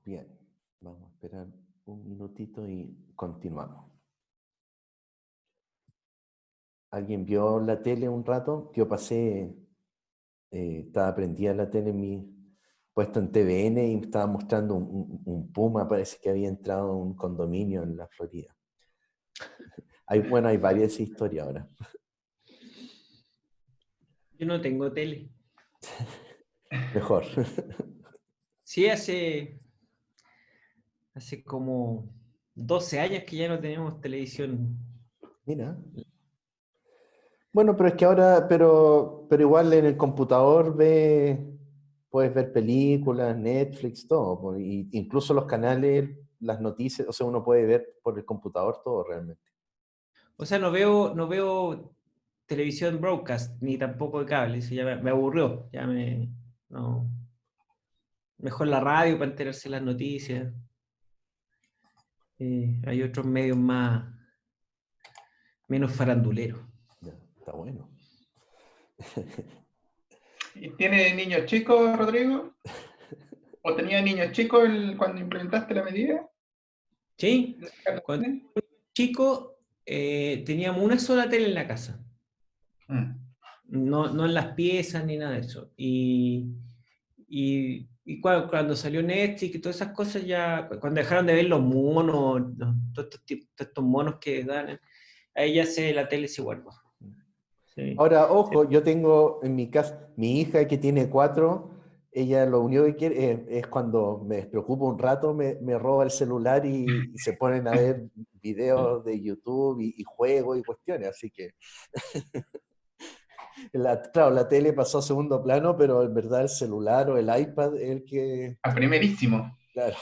Bien, vamos a esperar un minutito y continuamos. ¿Alguien vio la tele un rato? Yo pasé, estaba prendida la tele puesto en TVN y me estaba mostrando un puma, parece que había entrado a un condominio en la Florida. Bueno, hay varias historias ahora. Yo no tengo tele. Mejor. Sí, hace como 12 años que ya no tenemos televisión. Mira. Bueno, pero es que ahora, pero igual en el computador puedes ver películas, Netflix, todo, pues, incluso los canales, las noticias, o sea, uno puede ver por el computador todo realmente. O sea, no veo televisión broadcast, ni tampoco de cable. Eso ya me aburrió. No. Mejor la radio para enterarse de las noticias. Hay otros medios menos faranduleros. Ya, está bueno. ¿Y tiene niños chicos, Rodrigo? ¿O tenía niños chicos cuando implementaste la medida? ¿Sí? Cuando era chico, teníamos una sola tele en la casa. No en las piezas ni nada de eso. Y cuando salió Netflix y todas esas cosas, ya cuando dejaron de ver los monos, todos estos monos que dan, ahí ya la tele se guardó. Sí. Ahora, ojo, yo tengo en mi casa, mi hija que tiene 4, ella lo único que quiere es cuando me despreocupo un rato, me roba el celular y se ponen a ver videos de YouTube y juegos y cuestiones, así que claro, la tele pasó a segundo plano, pero en verdad el celular o el iPad es el que... A primerísimo. Claro.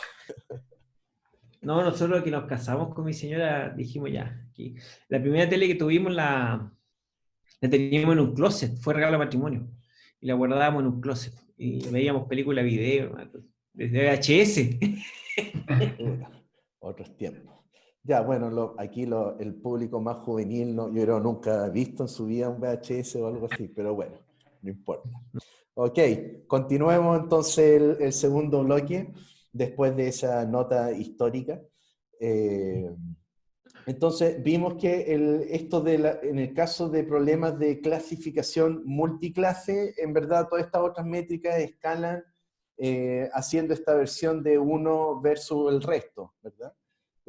No, nosotros que nos casamos con mi señora dijimos ya, aquí. La primera tele que tuvimos la teníamos en un closet, fue regalo de matrimonio, y la guardábamos en un closet, y veíamos películas, video, desde VHS. Otros tiempos. Ya, bueno, aquí el público más juvenil, yo creo nunca ha visto en su vida un VHS o algo así, pero bueno, no importa. Ok, continuemos entonces el segundo bloque, después de esa nota histórica. Entonces, vimos que en el caso de problemas de clasificación multiclase, en verdad todas estas otras métricas escalan haciendo esta versión de uno versus el resto, ¿verdad?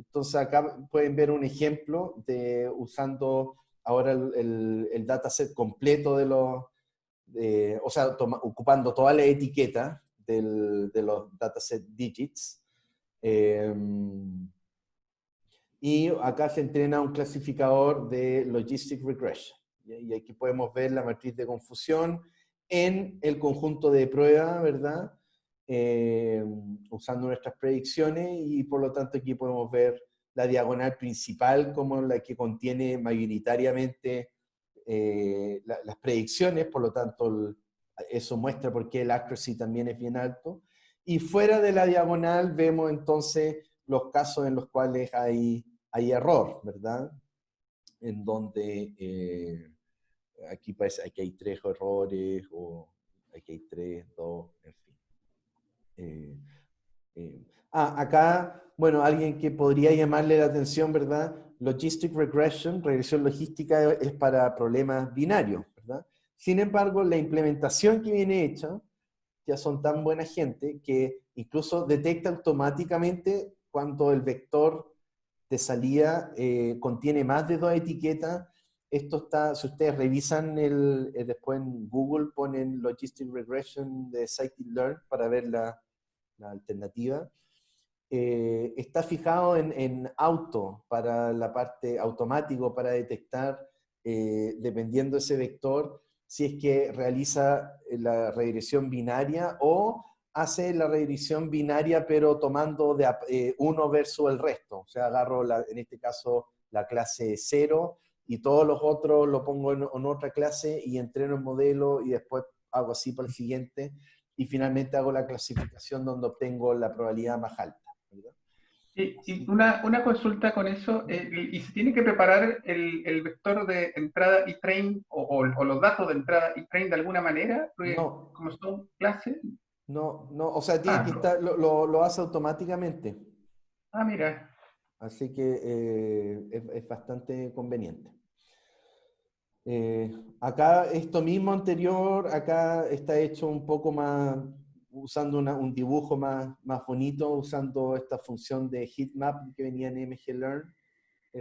Entonces acá pueden ver un ejemplo usando ahora el dataset completo o sea, ocupando toda la etiqueta de los dataset digits. Y acá se entrena un clasificador de Logistic Regression. Y aquí podemos ver la matriz de confusión en el conjunto de prueba, ¿verdad? Usando nuestras predicciones y por lo tanto aquí podemos ver la diagonal principal como la que contiene mayoritariamente las predicciones, por lo tanto eso muestra por qué el accuracy también es bien alto. Y fuera de la diagonal vemos entonces los casos en los cuales hay error, ¿verdad? En donde aquí parece que hay 3 errores, o aquí hay 3, 2, en fin. Acá, bueno, alguien que podría llamarle la atención, ¿verdad? Logistic Regression, regresión logística, es para problemas binarios, ¿verdad? Sin embargo, la implementación que viene hecha, ya son tan buena gente que incluso detecta automáticamente cuando el vector de salida contiene más de 2 etiquetas. Esto está, si ustedes revisan después en Google, ponen Logistic Regression de Scikit-learn para ver la alternativa. Está fijado en auto, para la parte automático, para detectar, dependiendo de ese vector, si es que realiza la regresión binaria o hace la regresión binaria pero tomando uno versus el resto. O sea, agarro en este caso la clase 0 y todos los otros lo pongo en otra clase y entreno el modelo y después hago así para el siguiente y finalmente hago la clasificación donde obtengo la probabilidad más alta, ¿verdad? Y una consulta con eso, ¿y se tiene que preparar el vector de entrada y train o los datos de entrada y train de alguna manera? No. Como son clases. No, no, o sea, tiene que estar, lo hace automáticamente. Mira. Así que es bastante conveniente. Acá, esto mismo anterior, acá está hecho un poco más, usando un dibujo más bonito, usando esta función de heatmap que venía en MGlearn.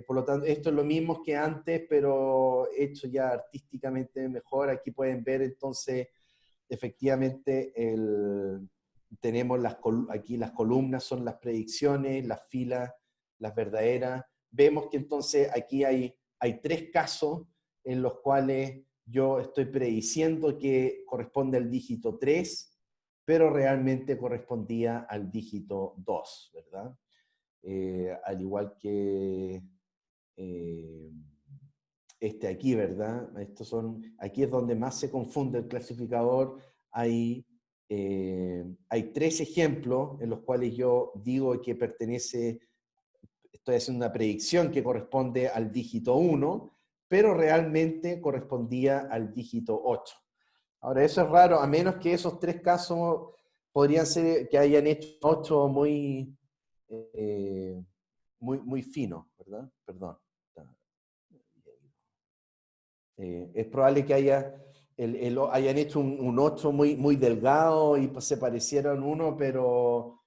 Por lo tanto, esto es lo mismo que antes, pero hecho ya artísticamente mejor. Aquí pueden ver entonces, efectivamente, tenemos aquí las columnas son las predicciones, las filas, las verdaderas. Vemos que entonces aquí hay 3 casos en los cuales yo estoy prediciendo que corresponde al dígito 3, pero realmente correspondía al dígito 2, ¿verdad? Al igual que este aquí, ¿verdad? Aquí es donde más se confunde el clasificador. Hay 3 ejemplos en los cuales yo digo que estoy haciendo una predicción que corresponde al dígito 1, pero realmente correspondía al dígito 8. Ahora, eso es raro, a menos que esos 3 casos podrían ser que hayan hecho 8 muy fino, ¿verdad? Perdón. Es probable que hayan hecho un 8 muy delgado y pues se pareciera a un 1, pero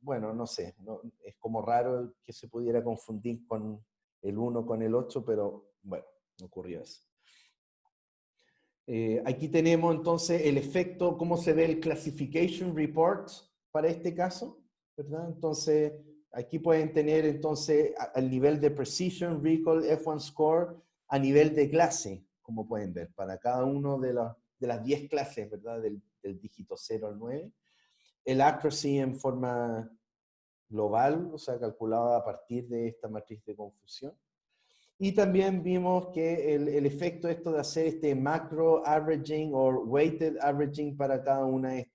bueno, no sé, es como raro que se pudiera confundir con el 1 con el 8, pero bueno, ocurrió eso. Aquí tenemos entonces el efecto, cómo se ve el Classification Report para este caso, ¿verdad? Entonces, aquí pueden tener entonces al nivel de Precision, Recall, F1 Score, a nivel de clase, como pueden ver, para cada uno de las 10 clases, ¿verdad? Del dígito 0 al 9. El Accuracy en forma global, o sea, calculado a partir de esta matriz de confusión. Y también vimos que el efecto esto de hacer este macro averaging o weighted averaging para cada una de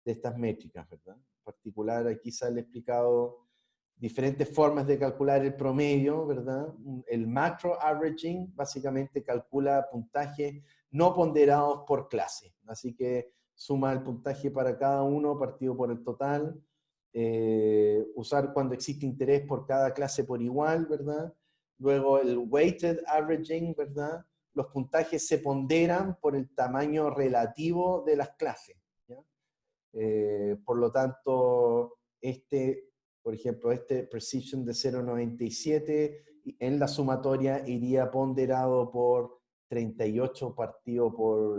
estas métricas, ¿verdad? En particular, aquí sale explicado diferentes formas de calcular el promedio, ¿verdad? El macro averaging básicamente calcula puntajes no ponderados por clase. Así que suma el puntaje para cada uno partido por el total. Usar cuando existe interés por cada clase por igual, ¿verdad? Luego el weighted averaging, ¿verdad? Los puntajes se ponderan por el tamaño relativo de las clases, ¿ya? Por lo tanto, por ejemplo, este precision de 0.97 en la sumatoria iría ponderado por 38 partido por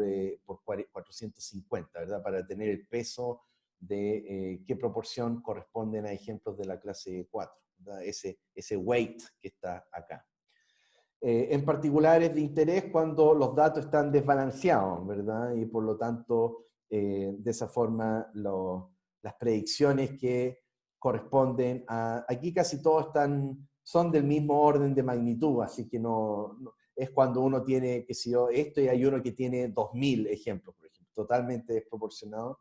450, ¿verdad? Para tener el peso de qué proporción corresponden a ejemplos de la clase 4, ¿verdad? Ese weight que está acá. En particular es de interés cuando los datos están desbalanceados, ¿verdad? Y por lo tanto, de esa forma, las predicciones que corresponden aquí casi todos son del mismo orden de magnitud, así que es cuando uno tiene, qué sé yo, esto y hay uno que tiene 2000 ejemplos, por ejemplo, totalmente desproporcionado.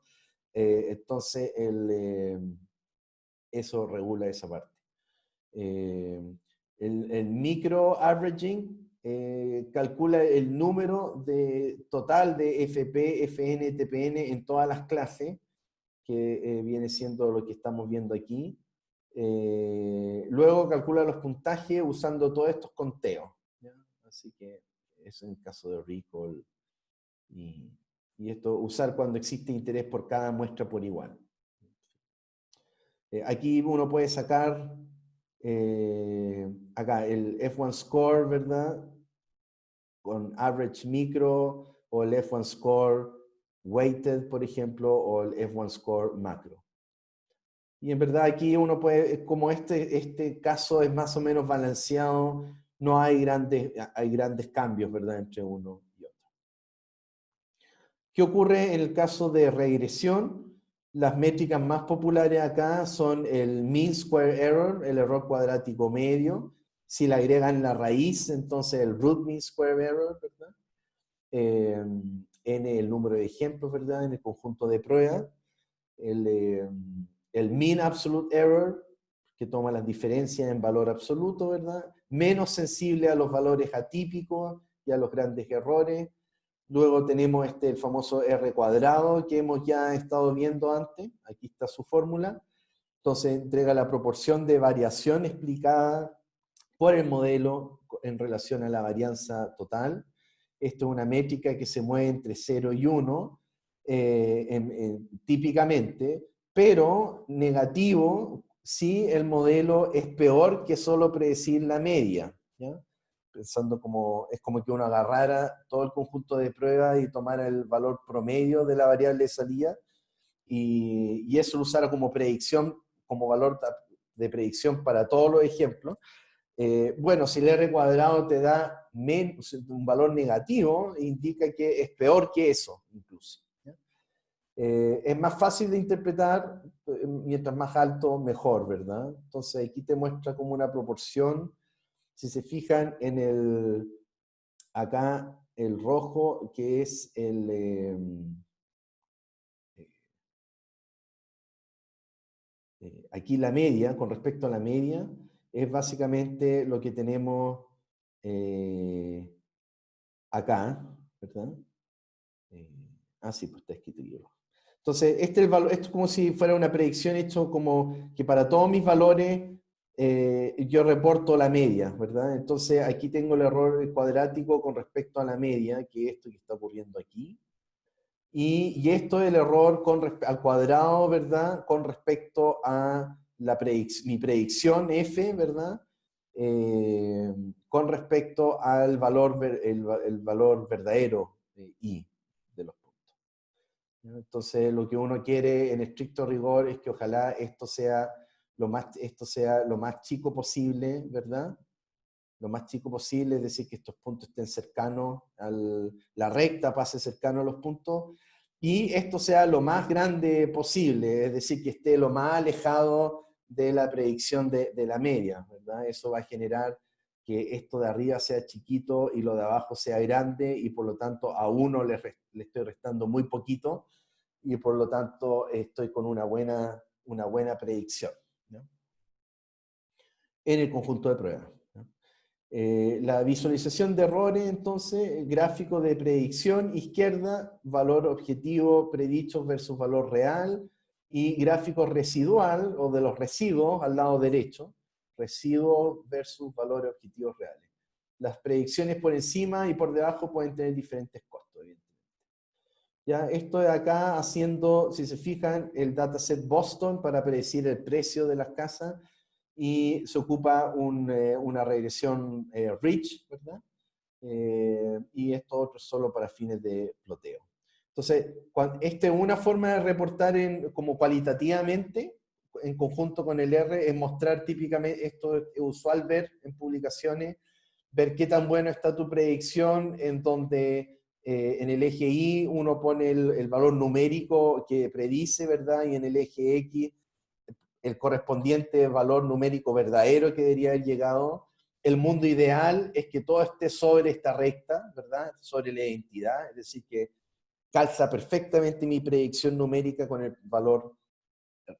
Entonces, eso regula esa parte. El micro averaging calcula el número total de FP, FN, TPN en todas las clases, que viene siendo lo que estamos viendo aquí. Luego calcula los puntajes usando todos estos conteos, ¿ya? Así que eso en el caso de recall. Y esto usar cuando existe interés por cada muestra por igual. Aquí uno puede sacar acá el F1 score, ¿verdad? Con average micro, o el F1 score weighted, por ejemplo, o el F1 score macro. Y en verdad aquí uno puede, como este caso es más o menos balanceado, no hay grandes cambios, ¿verdad? Entre uno y otro. ¿Qué ocurre en el caso de regresión? Las métricas más populares acá son el mean square error, el error cuadrático medio. Si le agregan la raíz, entonces el root mean square error, ¿verdad? N, el número de ejemplos, ¿verdad? En el conjunto de pruebas. El mean absolute error, que toma las diferencias en valor absoluto, ¿verdad? Menos sensible a los valores atípicos y a los grandes errores. Luego tenemos el famoso R cuadrado que hemos ya estado viendo antes. Aquí está su fórmula. Entonces entrega la proporción de variación explicada por el modelo en relación a la varianza total. Esto es una métrica que se mueve entre 0 y 1, típicamente, pero negativo si el modelo es peor que solo predecir la media, ¿ya? Pensando como, es como que uno agarrara todo el conjunto de pruebas y tomara el valor promedio de la variable de salida, y eso lo usara como predicción, como valor de predicción para todos los ejemplos. Bueno, si el R cuadrado te da un valor negativo, indica que es peor que eso, incluso, ¿ya? Es más fácil de interpretar, mientras más alto, mejor, ¿verdad? Entonces aquí te muestra como una proporción. Si se fijan en acá el rojo, que es aquí la media, con respecto a la media, es básicamente lo que tenemos acá, ¿verdad? Sí, pues está escrito yo. Entonces, este es el valor, esto es como si fuera una predicción hecho como que para todos mis valores yo reporto la media, ¿verdad? Entonces, aquí tengo el error cuadrático con respecto a la media, que es esto que está ocurriendo aquí. Y esto es el error al cuadrado, ¿verdad? Con respecto a mi predicción F, ¿verdad? Con respecto al valor, el valor verdadero I de los puntos, ¿ya? Entonces, lo que uno quiere en estricto rigor es que ojalá esto sea lo más chico posible, ¿verdad? Lo más chico posible, es decir, que estos puntos estén cercanos, la recta pase cercano a los puntos, y esto sea lo más grande posible, es decir, que esté lo más alejado de la predicción de la media, ¿verdad? Eso va a generar que esto de arriba sea chiquito y lo de abajo sea grande, y por lo tanto a uno le estoy restando muy poquito, y por lo tanto estoy con una buena predicción, ¿no? En el conjunto de pruebas, ¿no? La visualización de errores, entonces, gráfico de predicción, izquierda, valor objetivo predicho versus valor real, y gráfico residual, o de los residuos, al lado derecho, residuos versus valores objetivos reales. Las predicciones por encima y por debajo pueden tener diferentes costos, evidentemente. Ya, esto de acá haciendo, si se fijan, el dataset Boston para predecir el precio de las casas, y se ocupa una regresión Rich, ¿verdad? Y esto otro solo para fines de ploteo. Entonces, esta es una forma de reportar como cualitativamente, en conjunto con el R, es mostrar típicamente, esto es usual ver en publicaciones, ver qué tan bueno está tu predicción, en donde en el eje Y uno pone el valor numérico que predice, ¿verdad? Y en el eje X el correspondiente valor numérico verdadero que debería haber llegado. El mundo ideal es que todo esté sobre esta recta, ¿verdad? Sobre la identidad, es decir, que calza perfectamente mi predicción numérica con el valor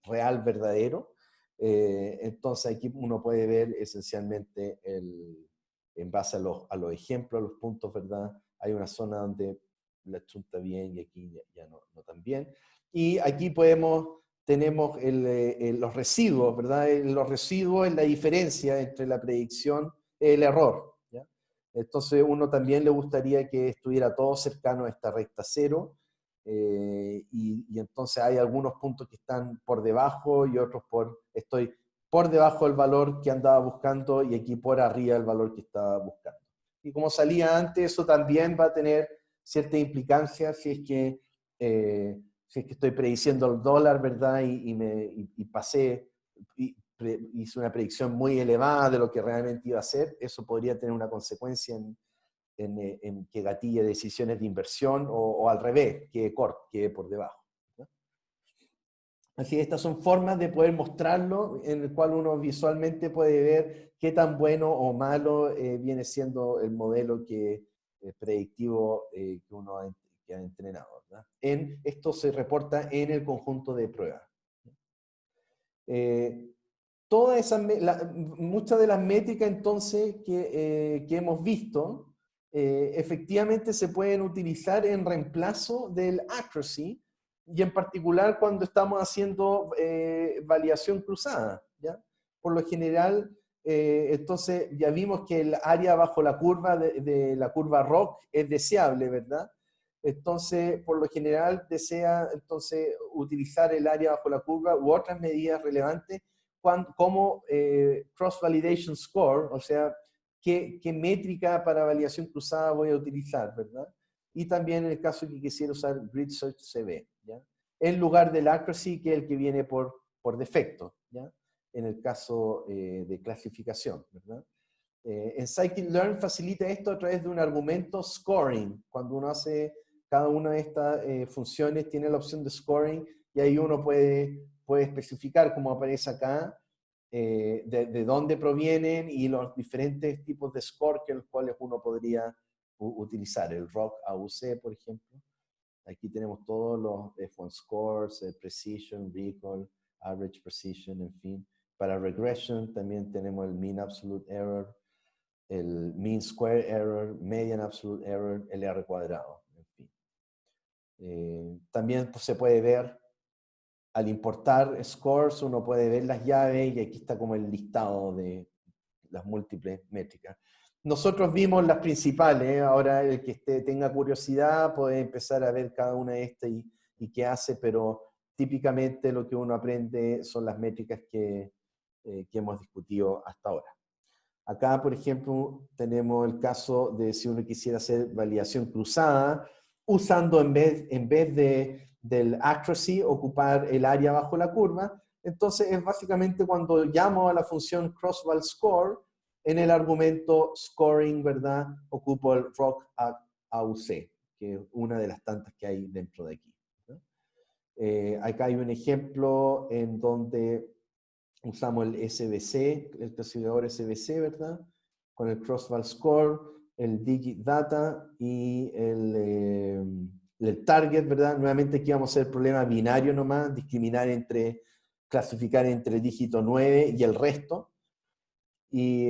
real verdadero. Entonces aquí uno puede ver esencialmente en base a los ejemplos, a los puntos, ¿verdad? Hay una zona donde la chunta bien y aquí ya no tan bien. Y aquí tenemos los residuos, ¿verdad? Los residuos es la diferencia entre la predicción y el error, ¿ya? Entonces uno también le gustaría que estuviera todo cercano a esta recta cero, y entonces hay algunos puntos que están por debajo y otros estoy por debajo del valor que andaba buscando y aquí por arriba del valor que estaba buscando. Y como salía antes, eso también va a tener cierta implicancia si es que estoy prediciendo el dólar, ¿verdad? Y pasé, hice una predicción muy elevada de lo que realmente iba a ser. Eso podría tener una consecuencia en que gatille decisiones de inversión, o al revés, que por debajo, ¿no? Así que estas son formas de poder mostrarlo, en el cual uno visualmente puede ver qué tan bueno o malo viene siendo el modelo predictivo que uno ha entrenado, ¿verdad? Esto se reporta en el conjunto de pruebas. Muchas de las métricas entonces que hemos visto efectivamente se pueden utilizar en reemplazo del accuracy, y en particular cuando estamos haciendo validación cruzada, ¿ya? Por lo general, entonces ya vimos que el área bajo la curva de la curva ROC es deseable, ¿verdad? Entonces, por lo general, desea entonces utilizar el área bajo la curva u otras medidas relevantes como cross-validation score, o sea, qué métrica para validación cruzada voy a utilizar, ¿verdad? Y también en el caso que quisiera usar Grid Search CB, ¿ya? En lugar del accuracy, que es el que viene por defecto, ¿ya? En el caso de clasificación, ¿verdad? En Scikit-learn facilita esto a través de un argumento scoring. Cuando uno hace cada una de estas funciones, tiene la opción de scoring, y ahí uno puede especificar, como aparece acá, de dónde provienen y los diferentes tipos de score que los cuales uno podría utilizar. El ROC AUC, por ejemplo. Aquí tenemos todos los F1 scores, precision, recall, average precision, en fin. Para regression también tenemos el mean absolute error, el mean square error, median absolute error, el R cuadrado, en fin. También pues, se puede ver, al importar scores, uno puede ver las llaves, y aquí está como el listado de las múltiples métricas. Nosotros vimos las principales, ahora el que tenga curiosidad puede empezar a ver cada una de estas y qué hace, pero típicamente lo que uno aprende son las métricas que hemos discutido hasta ahora. Acá, por ejemplo, tenemos el caso de si uno quisiera hacer validación cruzada, usando en vez del accuracy, ocupar el área bajo la curva. Entonces es básicamente cuando llamo a la función crossValScore, en el argumento scoring, ¿verdad? Ocupo el ROC AUC, que es una de las tantas que hay dentro de aquí, ¿no? Acá hay un ejemplo en donde usamos el SVC, el clasificador SVC, ¿verdad? Con el crossValScore, el digit data y el target, ¿verdad? Nuevamente aquí vamos a hacer problema binario nomás, discriminar clasificar entre dígito 9 y el resto. Y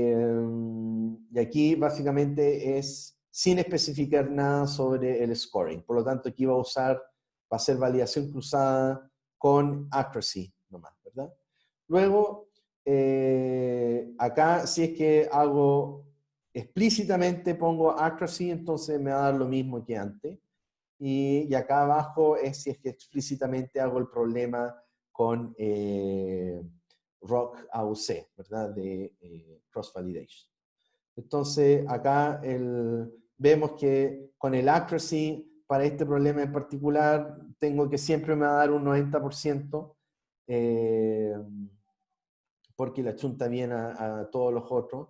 aquí básicamente es sin especificar nada sobre el scoring. Por lo tanto, aquí va a usar, va a ser validación cruzada con accuracy nomás, ¿verdad? Luego, acá si es que hago explícitamente, pongo accuracy, entonces me va a dar lo mismo que antes. Y acá abajo es si es que explícitamente hago el problema con ROC AUC, ¿verdad? De cross-validation. Entonces, acá vemos que con el accuracy, para este problema en particular, tengo que siempre me va a dar un 90%, porque la chunta bien a todos los otros,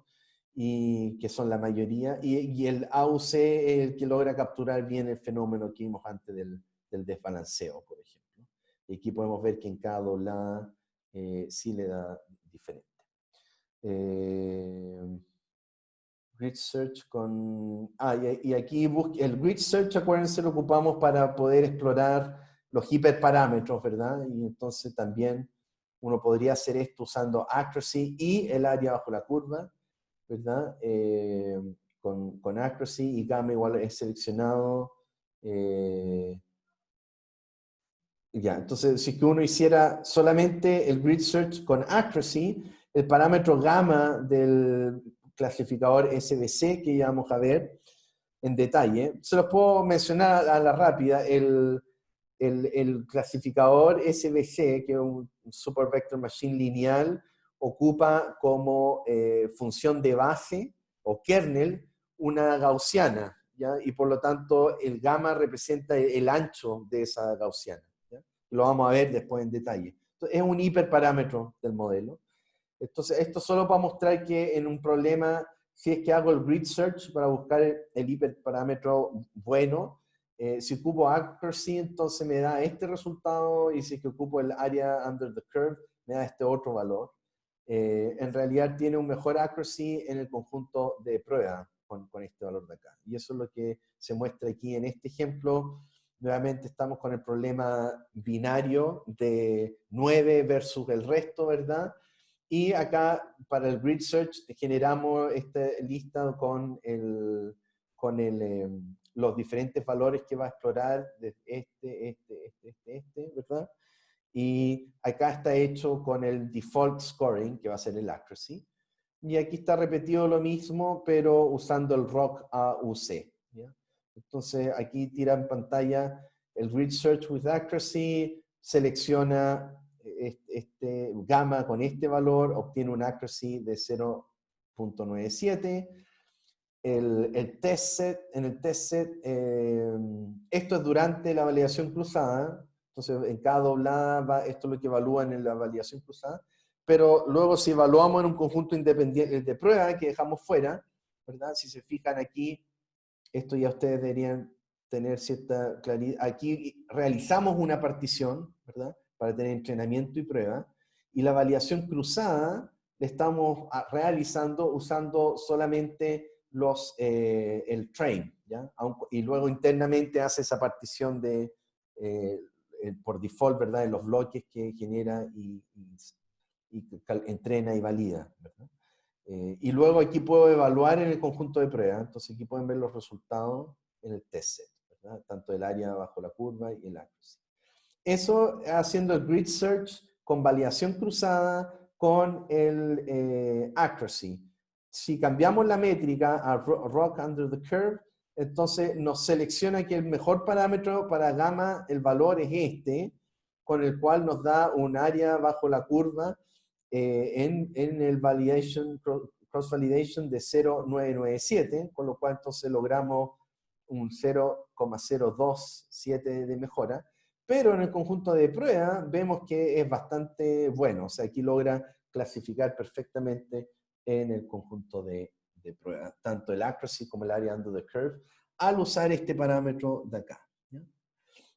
y que son la mayoría, y el AUC es el que logra capturar bien el fenómeno que vimos antes del desbalanceo, por ejemplo. Y aquí podemos ver que en cada doblada sí le da diferente. Grid Search con... y aquí el Grid Search, acuérdense, lo ocupamos para poder explorar los hiperparámetros, ¿verdad? Y entonces también uno podría hacer esto usando accuracy y el área bajo la curva, ¿verdad? Con accuracy y gamma igual es seleccionado. Ya, entonces si que uno hiciera solamente el Grid Search con accuracy, el parámetro gamma del clasificador SVC que ya vamos a ver en detalle, se los puedo mencionar a la rápida. El clasificador SVC, que es un Super Vector Machine lineal, ocupa como función de base o kernel una gaussiana, ¿ya? Y por lo tanto el gamma representa el ancho de esa gaussiana, ¿ya? Lo vamos a ver después en detalle. Entonces, es un hiperparámetro del modelo. Entonces, esto solo para mostrar que en un problema, si es que hago el grid search para buscar el hiperparámetro bueno, si ocupo accuracy, entonces me da este resultado, y si es que ocupo el area under the curve, me da este otro valor. En realidad tiene un mejor accuracy en el conjunto de prueba con este valor de acá. Y eso es lo que se muestra aquí en este ejemplo. Nuevamente estamos con el problema binario de 9 versus el resto, ¿verdad? Y acá, para el Grid Search, generamos esta lista con los diferentes valores que va a explorar de ¿verdad? Y acá está hecho con el default scoring, que va a ser el accuracy. Y aquí está repetido lo mismo, pero usando el ROC AUC. ¿Ya? Entonces aquí tira en pantalla el Grid Search with Accuracy, selecciona gamma con este valor, obtiene un accuracy de 0.97. El test set, en el test set, esto es durante la validación cruzada, entonces en cada doblada esto es lo que evalúan en la validación cruzada, pero luego si evaluamos en un conjunto independiente de prueba que dejamos fuera, ¿verdad? Si se fijan aquí, esto ya ustedes deberían tener cierta claridad. Aquí realizamos una partición, ¿verdad? Para tener entrenamiento y prueba, y la validación cruzada la estamos realizando usando solamente el train, ¿ya? Y luego internamente hace esa partición de, por default, ¿verdad? De los bloques que genera y entrena y valida, ¿verdad? Y luego aquí puedo evaluar en el conjunto de pruebas, entonces aquí pueden ver los resultados en el test set, ¿verdad? Tanto el área bajo la curva y el accuracy. Eso haciendo el grid search con validación cruzada con el accuracy. Si cambiamos la métrica a ROC under the curve, entonces nos selecciona que el mejor parámetro para gamma, el valor es este, con el cual nos da un área bajo la curva en el cross validation de 0.997, con lo cual entonces logramos un 0.027 de mejora, pero en el conjunto de prueba vemos que es bastante bueno, o sea, aquí logra clasificar perfectamente en el conjunto de prueba, tanto el accuracy como el area under the curve, al usar este parámetro de acá, ¿ya?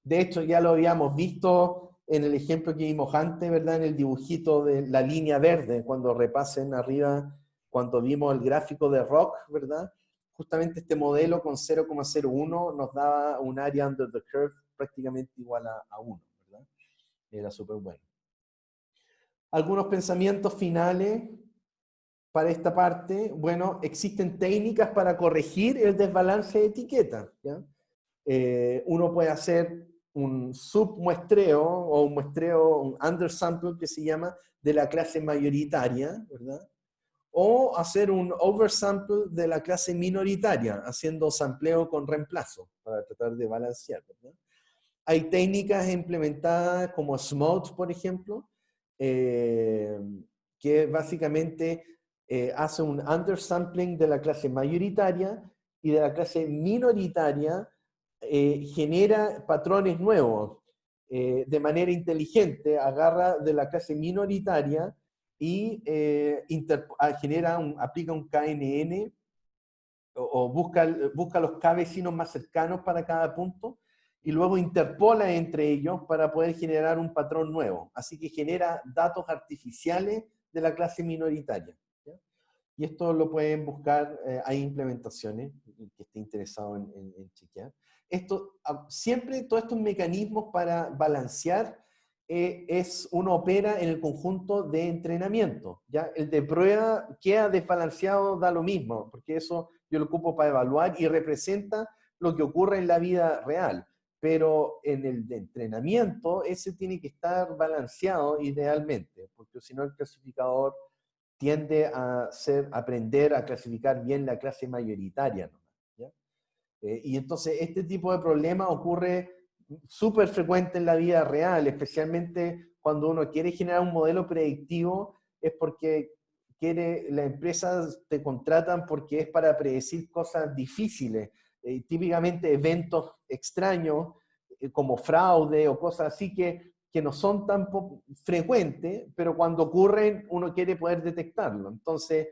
De hecho, ya lo habíamos visto en el ejemplo que vimos antes, ¿verdad? En el dibujito de la línea verde, cuando repasen arriba, cuando vimos el gráfico de ROC, ¿verdad? Justamente este modelo con 0.01 nos daba un área under the curve prácticamente igual a 1, ¿verdad? Era súper bueno. Algunos pensamientos finales para esta parte. Bueno, existen técnicas para corregir el desbalance de etiqueta, ¿ya? Uno puede hacer un submuestreo o un muestreo, un undersample que se llama, de la clase mayoritaria, ¿verdad? O hacer un oversample de la clase minoritaria, haciendo sampleo con reemplazo, para tratar de balancear, ¿verdad? Hay técnicas implementadas como SMOT, por ejemplo, que básicamente hace un undersampling de la clase mayoritaria y de la clase minoritaria genera patrones nuevos de manera inteligente, agarra de la clase minoritaria y aplica un KNN o busca los K vecinos más cercanos para cada punto y luego interpola entre ellos para poder generar un patrón nuevo. Así que genera datos artificiales de la clase minoritaria, ¿ya? Y esto lo pueden buscar, hay implementaciones, que esté interesado en chequear. Siempre todos estos mecanismos para balancear, uno opera en el conjunto de entrenamiento, ¿ya? El de prueba queda desbalanceado, da lo mismo, porque eso yo lo ocupo para evaluar y representa lo que ocurre en la vida real. Pero en el de entrenamiento, ese tiene que estar balanceado idealmente, porque si no el clasificador tiende a aprender a clasificar bien la clase mayoritaria, ¿no? ¿Ya? Y entonces este tipo de problema ocurre súper frecuente en la vida real, especialmente cuando uno quiere generar un modelo predictivo, es porque las empresas te contratan porque es para predecir cosas difíciles, típicamente eventos extraños, como fraude o cosas así que no son tan frecuentes, pero cuando ocurren uno quiere poder detectarlo. Entonces,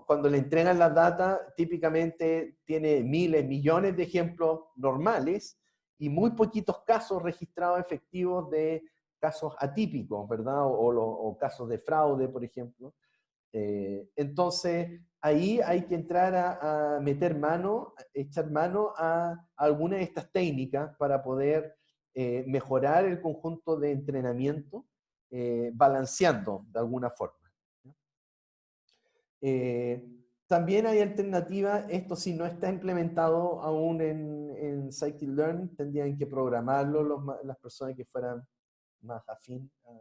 cuando le entregan las data, típicamente tiene miles, millones de ejemplos normales y muy poquitos casos registrados efectivos de casos atípicos, ¿verdad? O casos de fraude, por ejemplo. Entonces, ahí hay que entrar a meter mano, echar mano a alguna de estas técnicas para poder mejorar el conjunto de entrenamiento, balanceando de alguna forma. También hay alternativas, esto si no está implementado aún en Scikit-learn, tendrían que programarlo las personas que fueran más afín a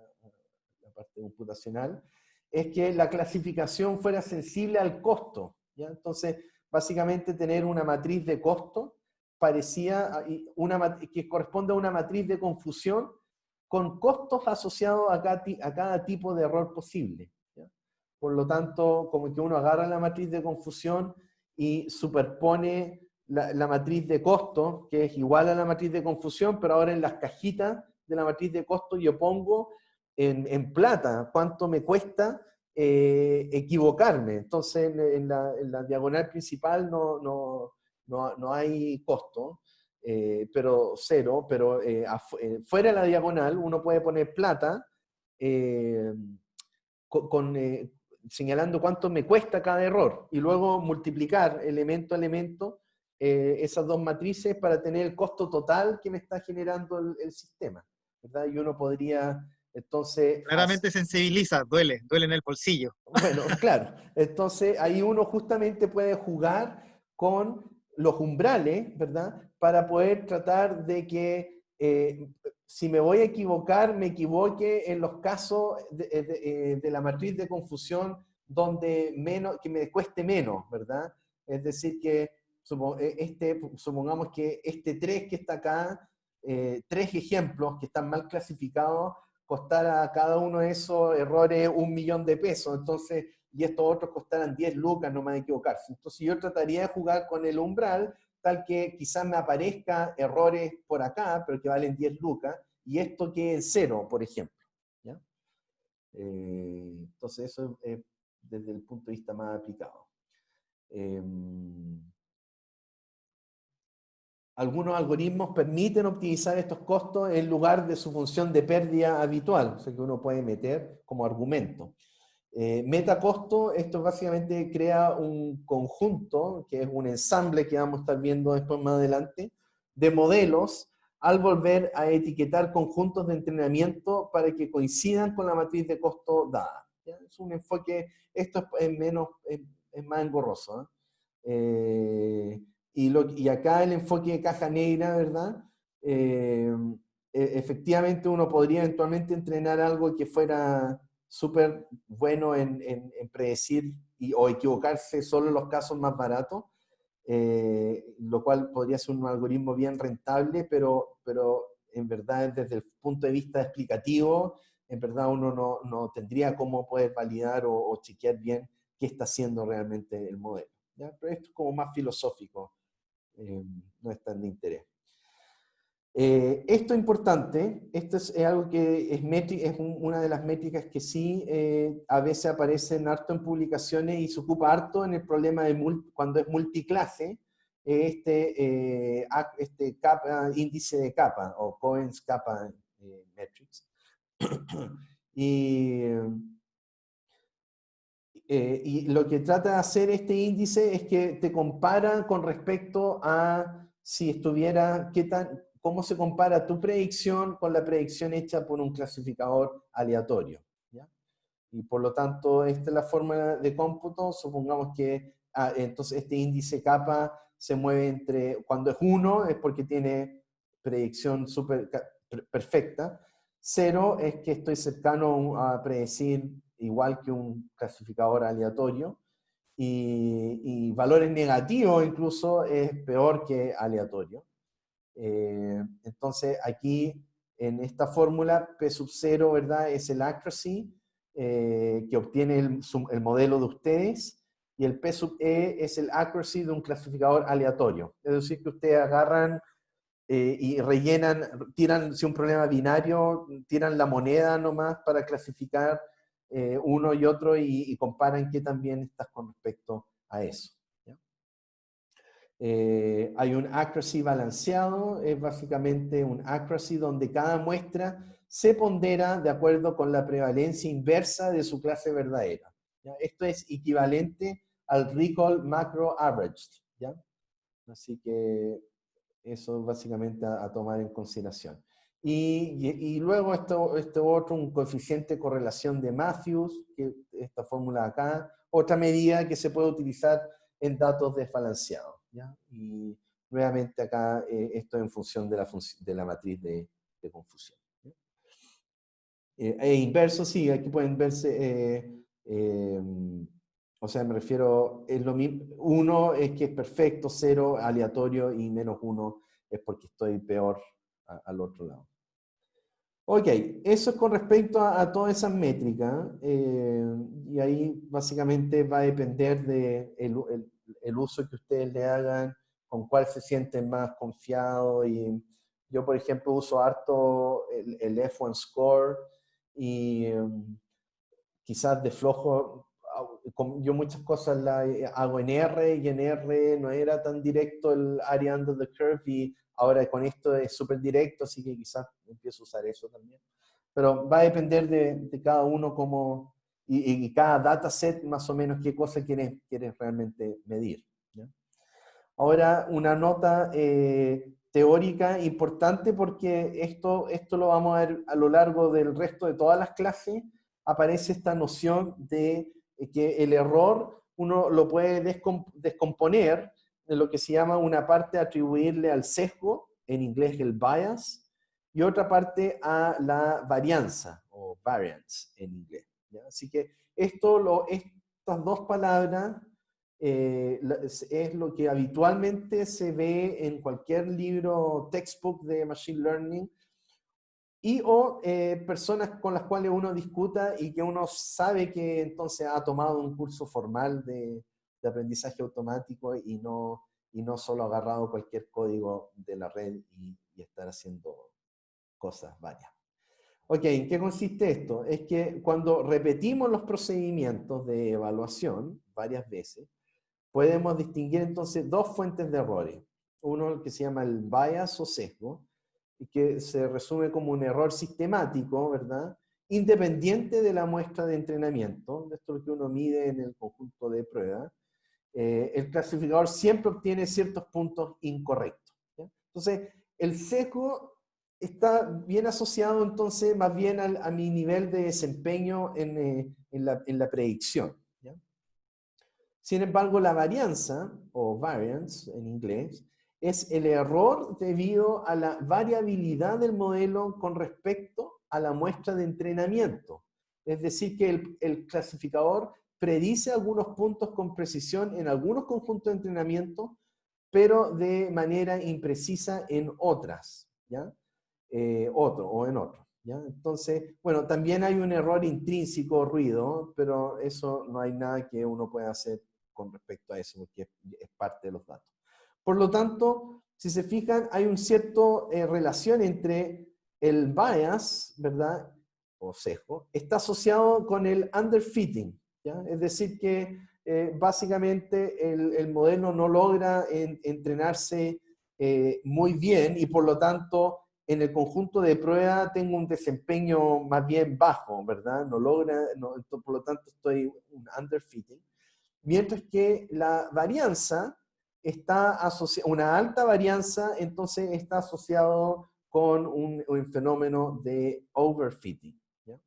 la parte computacional, es que la clasificación fuera sensible al costo, ¿ya? Entonces, básicamente tener una matriz de costo parecía, que corresponde a una matriz de confusión con costos asociados a cada tipo de error posible. Por lo tanto, como que uno agarra la matriz de confusión y superpone la matriz de costo, que es igual a la matriz de confusión, pero ahora en las cajitas de la matriz de costo yo pongo en plata cuánto me cuesta equivocarme. Entonces, en la diagonal principal no hay costo, pero cero, pero fuera de la diagonal uno puede poner plata señalando cuánto me cuesta cada error y luego multiplicar elemento a elemento esas dos matrices para tener el costo total que me está generando el sistema, ¿verdad? Y uno podría entonces... Claramente sensibiliza, duele en el bolsillo. Bueno, claro. Entonces ahí uno justamente puede jugar con los umbrales, ¿verdad? Para poder tratar de que si me voy a equivocar, me equivoque en los casos de la matriz de confusión donde que me cueste menos, ¿verdad? Es decir, que supongamos que este 3 que está acá, 3 ejemplos que están mal clasificados, costara a cada uno de esos errores $1.000.000, entonces, y estos otros costaran 10 lucas, no me voy a equivocarse. Entonces yo trataría de jugar con el umbral, tal que quizás me aparezca errores por acá, pero que valen 10 lucas, y esto quede en 0, por ejemplo. ¿Ya? Entonces eso es desde el punto de vista más aplicado. Algunos algoritmos permiten optimizar estos costos en lugar de su función de pérdida habitual, o sea que uno puede meter como argumento. Metacosto, esto básicamente crea un conjunto, que es un ensamble que vamos a estar viendo después más adelante, de modelos al volver a etiquetar conjuntos de entrenamiento para que coincidan con la matriz de costo dada. ¿Ya? Es un enfoque, esto es más engorroso. Y acá el enfoque de caja negra, ¿verdad? Efectivamente uno podría eventualmente entrenar algo que fuera súper bueno en predecir o equivocarse solo en los casos más baratos, lo cual podría ser un algoritmo bien rentable, pero en verdad desde el punto de vista explicativo, en verdad uno no tendría cómo poder validar o chequear bien qué está haciendo realmente el modelo. ¿Ya? Pero esto es como más filosófico, no es tan de interés. Esto es importante, esto es algo que es una de las métricas que sí a veces aparecen harto en publicaciones y se ocupa harto en el problema de cuando es multiclase, este índice de capa o Cohen's capa metrics. Y lo que trata de hacer este índice es que te compara con respecto a si estuviera, cómo se compara tu predicción con la predicción hecha por un clasificador aleatorio. ¿Ya? Y por lo tanto, esta es la fórmula de cómputo. Supongamos que entonces este índice kappa se mueve entre, cuando es 1 es porque tiene predicción perfecta, 0 es que estoy cercano a predecir igual que un clasificador aleatorio, y valores negativos incluso es peor que aleatorio. Entonces aquí en esta fórmula P sub 0, ¿verdad? Es el accuracy que obtiene el modelo de ustedes, y el P sub E es el accuracy de un clasificador aleatorio. Es decir, que ustedes agarran y rellenan, tiran, si un problema binario, tiran la moneda nomás para clasificar uno y otro y comparan qué también estás con respecto a eso. ¿Ya? Hay un accuracy balanceado, es básicamente un accuracy donde cada muestra se pondera de acuerdo con la prevalencia inversa de su clase verdadera. ¿Ya? Esto es equivalente al recall macro averaged. ¿Ya? Así que eso básicamente a tomar en consideración. Y luego esto otro, un coeficiente de correlación de Matthews, que esta fórmula acá, otra medida que se puede utilizar en datos desbalanceados, ¿ya? Y nuevamente acá esto en función de la matriz de confusión. E inverso, sí, aquí pueden verse, o sea, me refiero, es lo mismo, 1 es que es perfecto, 0 aleatorio y -1 es porque estoy peor al otro lado. Ok, eso es con respecto a todas esas métricas, y ahí básicamente va a depender de el uso que ustedes le hagan, con cuál se sienten más confiados. Y yo, por ejemplo, uso harto el F1 Score y quizás de flojo, yo muchas cosas las hago en R, y en R no era tan directo el area under the curve, y ahora con esto es súper directo, así que quizás empiezo a usar eso también. Pero va a depender de cada uno como, y cada dataset más o menos qué cosa quieres realmente medir, ¿ya? Ahora, una nota teórica importante, porque esto lo vamos a ver a lo largo del resto de todas las clases. Aparece esta noción de que el error uno lo puede descomponer en lo que se llama una parte atribuirle al sesgo, en inglés el bias, y otra parte a la varianza, o variance en inglés, ¿ya? Así que estas dos palabras es lo que habitualmente se ve en cualquier libro, textbook de Machine Learning, o personas con las cuales uno discuta y que uno sabe que entonces ha tomado un curso formal de aprendizaje automático, y no solo agarrado cualquier código de la red y estar haciendo cosas varias. Ok, ¿en qué consiste esto? Es que cuando repetimos los procedimientos de evaluación varias veces, podemos distinguir entonces dos fuentes de errores. Uno que se llama el bias o sesgo, y que se resume como un error sistemático, ¿verdad? Independiente de la muestra de entrenamiento. Esto es lo que uno mide en el conjunto de pruebas. El clasificador siempre obtiene ciertos puntos incorrectos, ¿ya? Entonces, el sesgo está bien asociado entonces más bien a mi nivel de desempeño en la predicción, ¿ya? Sin embargo, la varianza, o variance en inglés, es el error debido a la variabilidad del modelo con respecto a la muestra de entrenamiento. Es decir, que el clasificador predice algunos puntos con precisión en algunos conjuntos de entrenamiento, pero de manera imprecisa en otras, ¿ya? En otro, ¿ya? Entonces, bueno, también hay un error intrínseco, ruido, pero eso no hay nada que uno pueda hacer con respecto a eso, porque es parte de los datos. Por lo tanto, si se fijan, hay una cierta relación entre el bias, ¿verdad?, o sesgo, está asociado con el underfitting, ¿ya? Es decir, que básicamente el modelo no logra entrenarse muy bien, y por lo tanto en el conjunto de prueba tengo un desempeño más bien bajo, ¿verdad? Por lo tanto estoy un underfitting. Mientras que la varianza está asociada, una alta varianza, entonces está asociado con un fenómeno de overfitting, ¿ya?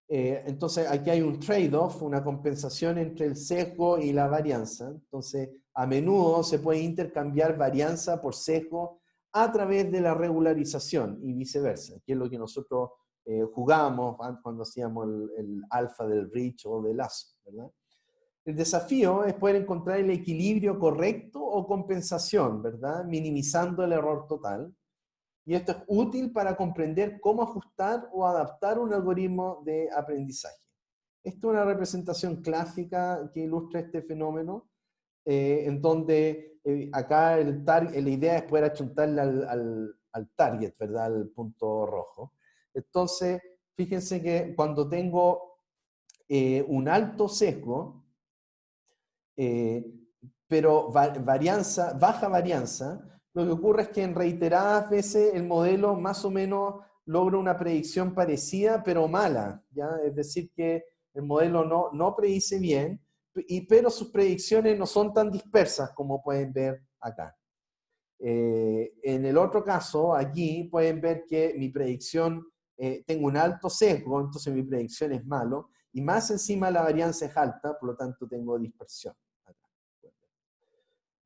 Entonces aquí hay un trade-off, una compensación entre el sesgo y la varianza. Entonces, a menudo se puede intercambiar varianza por sesgo a través de la regularización y viceversa, que es lo que nosotros jugábamos cuando hacíamos el alfa del Rich o del lazo, ¿verdad? El desafío es poder encontrar el equilibrio correcto o compensación, ¿verdad? Minimizando el error total. Y esto es útil para comprender cómo ajustar o adaptar un algoritmo de aprendizaje. Esta es una representación clásica que ilustra este fenómeno, en donde acá la idea es poder achuntarle al target, ¿verdad? Al punto rojo. Entonces, fíjense que cuando tengo un alto sesgo, pero baja varianza, lo que ocurre es que en reiteradas veces el modelo más o menos logra una predicción parecida, pero mala, ¿ya? Es decir, que el modelo no predice bien, pero sus predicciones no son tan dispersas como pueden ver acá. En el otro caso, aquí pueden ver que mi predicción, tengo un alto sesgo, entonces mi predicción es malo, y más encima la varianza es alta, por lo tanto tengo dispersión.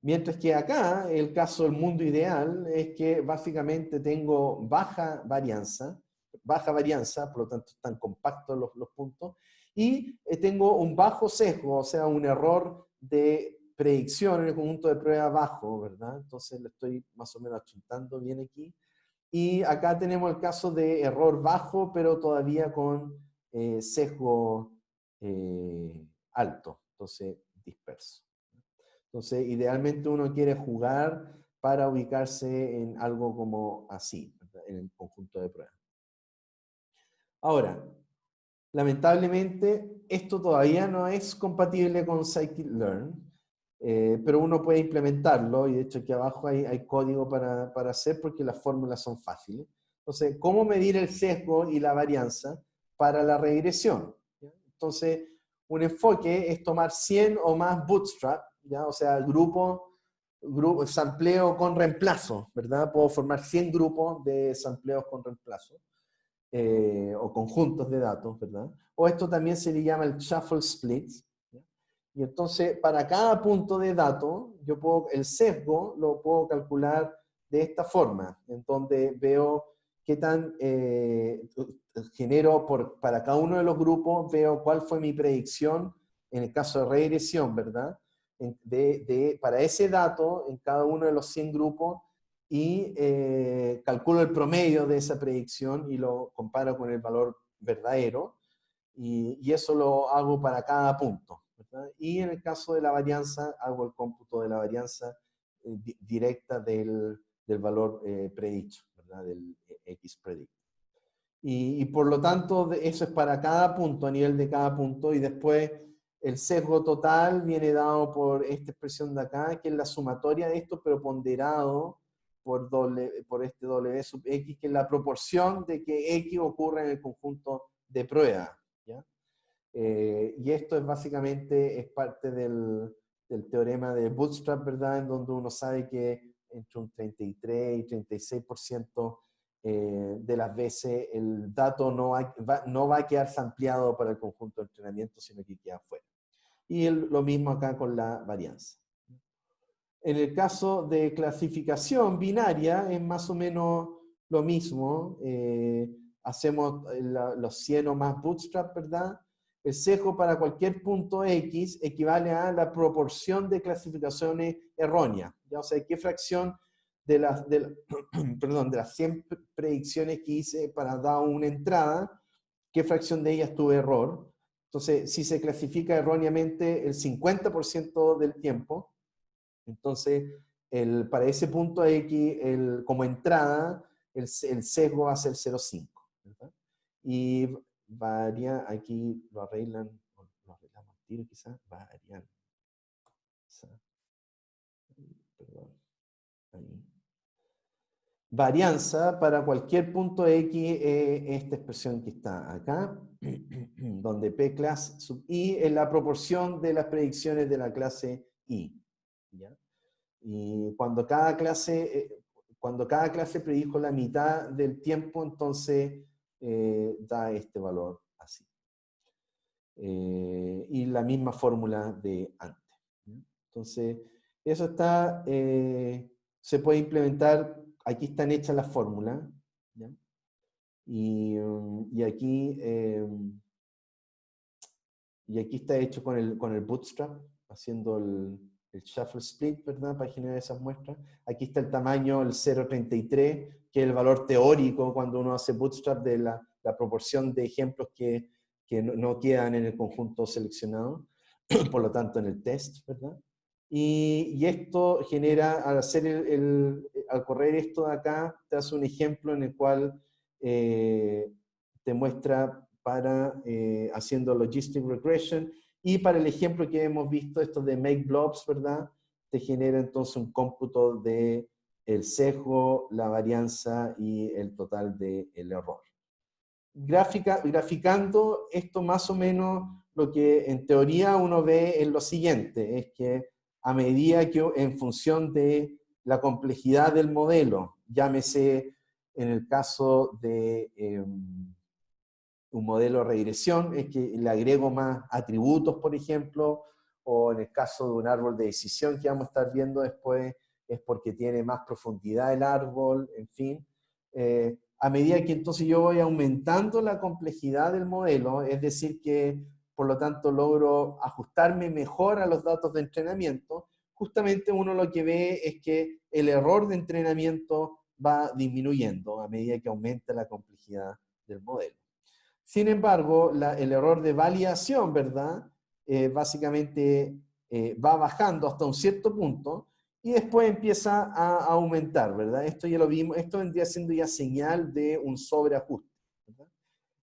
Mientras que acá, el caso del mundo ideal es que básicamente tengo baja varianza, por lo tanto están compactos los puntos, y tengo un bajo sesgo, o sea, un error de predicción en el conjunto de prueba bajo, ¿verdad? Entonces lo estoy más o menos achuntando bien aquí. Y acá tenemos el caso de error bajo, pero todavía con sesgo alto, entonces disperso. Entonces, idealmente uno quiere jugar para ubicarse en algo como así, ¿verdad? En el conjunto de pruebas. Ahora, lamentablemente, esto todavía no es compatible con scikit-learn, pero uno puede implementarlo, y de hecho aquí abajo hay código para hacer porque las fórmulas son fáciles. Entonces, ¿cómo medir el sesgo y la varianza para la regresión? ¿Ya? Entonces, un enfoque es tomar 100 o más bootstrap, ¿ya? O sea, sampleo con reemplazo, ¿verdad? Puedo formar 100 grupos de sampleos con reemplazo. O conjuntos de datos, ¿verdad? O esto también se le llama el shuffle split. ¿Ya? Y entonces, para cada punto de dato, el sesgo lo puedo calcular de esta forma, en donde veo qué tan genero para cada uno de los grupos, veo cuál fue mi predicción en el caso de regresión, ¿verdad? Para ese dato, en cada uno de los 100 grupos, y calculo el promedio de esa predicción y lo comparo con el valor verdadero, y eso lo hago para cada punto, ¿verdad? Y en el caso de la varianza, hago el cómputo de la varianza directa del valor predicho, ¿verdad? Del X predict. Y por lo tanto, eso es para cada punto, a nivel de cada punto, y después el sesgo total viene dado por esta expresión de acá, que es la sumatoria de esto, pero ponderado por este W sub X, que es la proporción de que X ocurre en el conjunto de prueba, ¿ya? Y esto es básicamente parte del teorema de Bootstrap, ¿verdad? En donde uno sabe que entre un 33 y 36% de las veces el dato no va a quedar sampleado para el conjunto de entrenamiento, sino que queda fuera. Y lo mismo acá con la varianza. En el caso de clasificación binaria es más o menos lo mismo. Hacemos los 100 o más bootstrap, ¿verdad? El sesgo para cualquier punto X equivale a la proporción de clasificaciones erróneas. ¿Ya? O sea, qué fracción de las 100 predicciones que hice para dar una entrada, qué fracción de ellas tuve error. Entonces, si se clasifica erróneamente el 50% del tiempo, entonces para ese punto X, como entrada, el sesgo va a ser 0,5. ¿Verdad? Y varía, aquí lo arreglamos al tiro quizás, variar. Perdón, ahí. Varianza para cualquier punto X es esta expresión que está acá, donde P class sub I es la proporción de las predicciones de la clase I. ¿Ya? Y cuando cada clase predijo la mitad del tiempo, entonces da este valor así. Y la misma fórmula de antes. Entonces, eso está, se puede implementar, aquí están hechas las fórmulas, ¿ya? Y aquí está hecho con el Bootstrap, haciendo el shuffle split, ¿verdad? Para generar esas muestras. Aquí está el tamaño, el 0,33, que es el valor teórico cuando uno hace Bootstrap de la proporción de ejemplos que no quedan en el conjunto seleccionado, por lo tanto en el test, ¿verdad? Y esto genera, al correr esto de acá, te hace un ejemplo en el cual te muestra haciendo logistic regression, y para el ejemplo que hemos visto, esto de make blobs, ¿verdad? Te genera entonces un cómputo de el sesgo, la varianza y el total del error. Graficando esto, más o menos lo que en teoría uno ve es lo siguiente, es que a medida que en función de la complejidad del modelo, llámese en el caso de Un modelo de regresión es que le agrego más atributos, por ejemplo, o en el caso de un árbol de decisión que vamos a estar viendo después, es porque tiene más profundidad el árbol, en fin. A medida que entonces yo voy aumentando la complejidad del modelo, es decir que por lo tanto logro ajustarme mejor a los datos de entrenamiento, justamente uno lo que ve es que el error de entrenamiento va disminuyendo a medida que aumenta la complejidad del modelo. Sin embargo, el error de validación, ¿verdad? Básicamente va bajando hasta un cierto punto y después empieza a aumentar, ¿verdad? Esto ya lo vimos, esto vendría siendo ya señal de un sobreajuste, ¿verdad?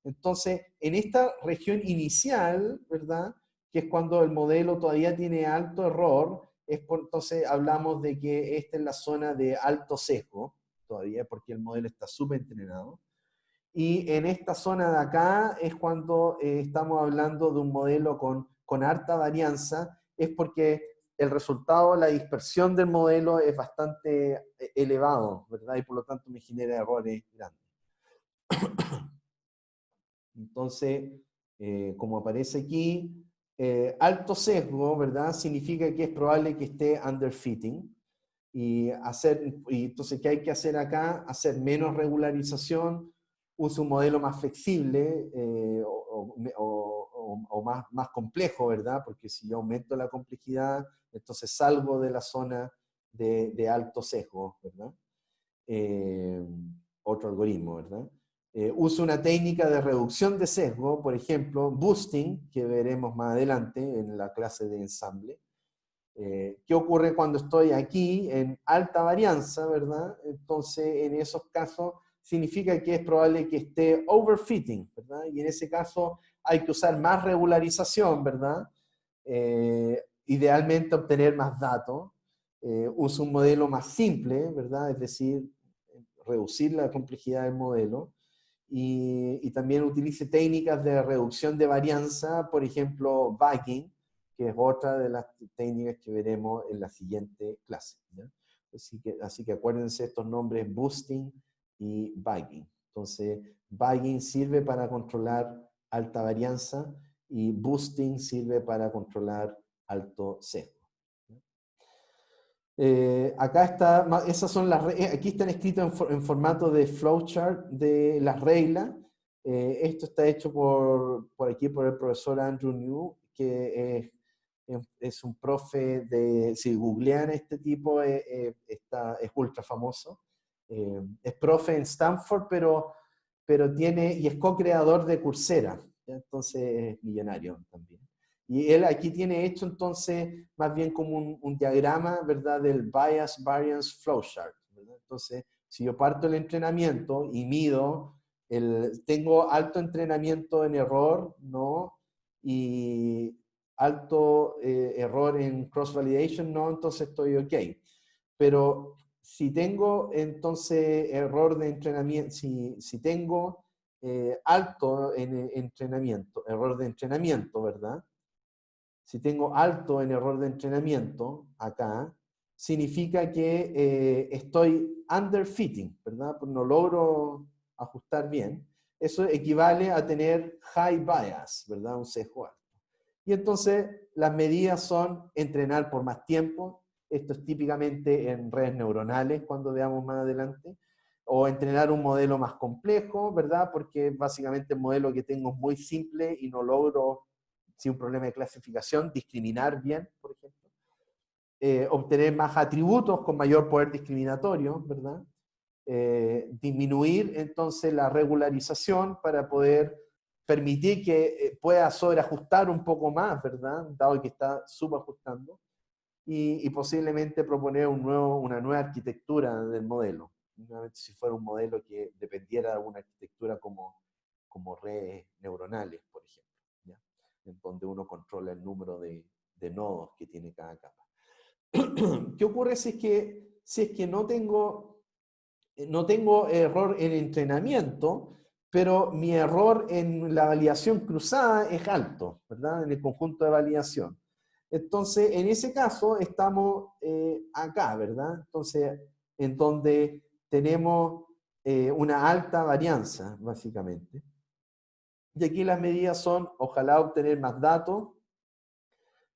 Entonces, en esta región inicial, ¿verdad? Que es cuando el modelo todavía tiene alto error, entonces hablamos de que esta es la zona de alto sesgo, todavía porque el modelo está subentrenado. Y en esta zona de acá es cuando estamos hablando de un modelo con harta varianza, es porque el resultado, la dispersión del modelo es bastante elevado, ¿verdad? Y por lo tanto me genera errores grandes. Entonces, como aparece aquí, alto sesgo, ¿verdad? Significa que es probable que esté underfitting. Y entonces, ¿qué hay que hacer acá? Hacer menos regularización, uso un modelo más flexible o más complejo, ¿verdad? Porque si yo aumento la complejidad, entonces salgo de la zona de alto sesgo, ¿verdad? Otro algoritmo, ¿verdad? Uso una técnica de reducción de sesgo, por ejemplo, boosting, que veremos más adelante en la clase de ensamble. ¿Qué ocurre cuando estoy aquí en alta varianza, verdad? Entonces, en esos casos, significa que es probable que esté overfitting, ¿verdad? Y en ese caso hay que usar más regularización, ¿verdad? Idealmente obtener más datos. Uso un modelo más simple, ¿verdad? Es decir, reducir la complejidad del modelo. Y también utilice técnicas de reducción de varianza, por ejemplo, bagging, que es otra de las técnicas que veremos en la siguiente clase, ¿ya? Así que acuérdense estos nombres, boosting y bagging. Entonces, bagging sirve para controlar alta varianza y boosting sirve para controlar alto sesgo. Acá está, esas son aquí están escritos en formato de flowchart de las reglas. Esto está hecho por aquí por el profesor Andrew New, que es un profe si googlean este tipo, es ultra famoso. Es profe en Stanford, pero y es co-creador de Coursera, ¿ya? Entonces es millonario también. Y él aquí tiene hecho entonces más bien como un diagrama, ¿verdad? Del Bias Variance Flowchart, ¿verdad? Entonces, si yo parto el entrenamiento y mido, tengo alto entrenamiento en error, ¿no? Y alto error en cross-validation, ¿no? Entonces estoy ok. Pero si tengo entonces error de entrenamiento, si tengo alto en entrenamiento, error de entrenamiento, ¿verdad? Si tengo alto en error de entrenamiento, acá, significa que estoy underfitting, ¿verdad? Pues no logro ajustar bien. Eso equivale a tener high bias, ¿verdad? Un sesgo alto. Y entonces las medidas son entrenar por más tiempo. Esto es típicamente en redes neuronales, cuando veamos más adelante. O entrenar un modelo más complejo, ¿verdad? Porque básicamente el modelo que tengo es muy simple y no logro, si un problema de clasificación, discriminar bien, por ejemplo. Obtener más atributos con mayor poder discriminatorio, ¿verdad? Disminuir entonces la regularización para poder permitir que pueda sobreajustar un poco más, ¿verdad? Dado que está subajustando. Y posiblemente proponer una nueva arquitectura del modelo. Nuevamente, si fuera un modelo que dependiera de una arquitectura como redes neuronales, por ejemplo, ¿ya? En donde uno controla el número de nodos que tiene cada capa. ¿Qué ocurre si es que no tengo error en entrenamiento, pero mi error en la validación cruzada es alto, ¿verdad? En el conjunto de validación. Entonces, en ese caso, estamos acá, ¿verdad? Entonces, en donde tenemos una alta varianza, básicamente. Y aquí las medidas son, ojalá obtener más datos,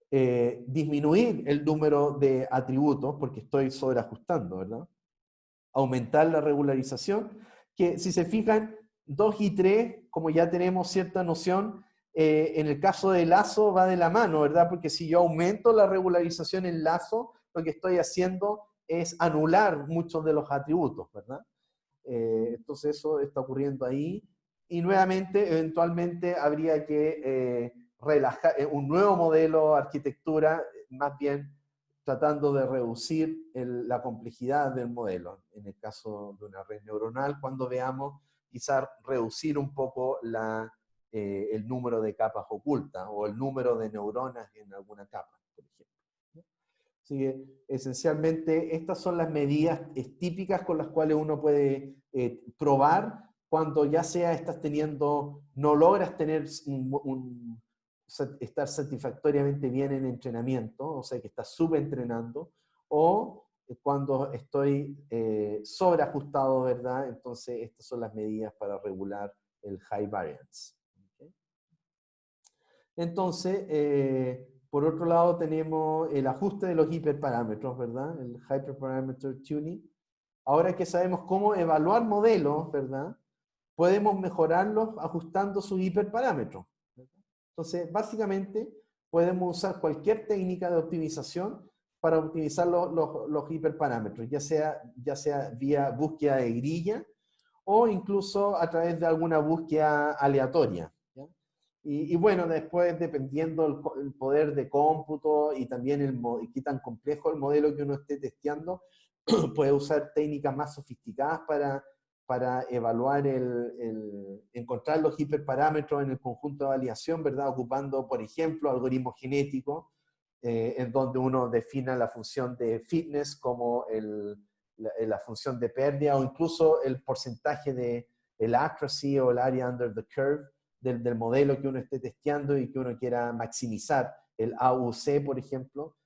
disminuir el número de atributos, porque estoy sobreajustando, ¿verdad? Aumentar la regularización, que si se fijan, 2 y 3, como ya tenemos cierta noción, en el caso de lazo va de la mano, ¿verdad? Porque si yo aumento la regularización en lazo, lo que estoy haciendo es anular muchos de los atributos, ¿verdad? Entonces eso está ocurriendo ahí. Y nuevamente, eventualmente, habría que relajar un nuevo modelo de arquitectura, más bien tratando de reducir la complejidad del modelo. En el caso de una red neuronal, cuando veamos, quizás reducir un poco el número de capas ocultas o el número de neuronas en alguna capa, por ejemplo. Así que, esencialmente, estas son las medidas típicas con las cuales uno puede probar cuando ya sea no logras tener estar satisfactoriamente bien en entrenamiento, o sea que estás subentrenando, o cuando estoy sobreajustado, ¿verdad? Entonces, estas son las medidas para regular el high variance. ¿Okay? Entonces, por otro lado, tenemos el ajuste de los hiperparámetros, ¿verdad? El Hyperparameter Tuning. Ahora que sabemos cómo evaluar modelos, ¿verdad? Podemos mejorarlos ajustando sus hiperparámetros. Entonces, básicamente, podemos usar cualquier técnica de optimización para optimizar los hiperparámetros, ya sea vía búsqueda de grilla o incluso a través de alguna búsqueda aleatoria. ¿Ya? Y bueno, después, dependiendo el poder de cómputo y también qué tan complejo el modelo que uno esté testeando, puede usar técnicas más sofisticadas para evaluar encontrar los hiperparámetros en el conjunto de validación, ¿verdad? Ocupando, por ejemplo, algoritmos genéticos, en donde uno defina la función de fitness como la función de pérdida o incluso el porcentaje de el accuracy o el area under the curve del modelo que uno esté testeando y que uno quiera maximizar, el AUC, por ejemplo,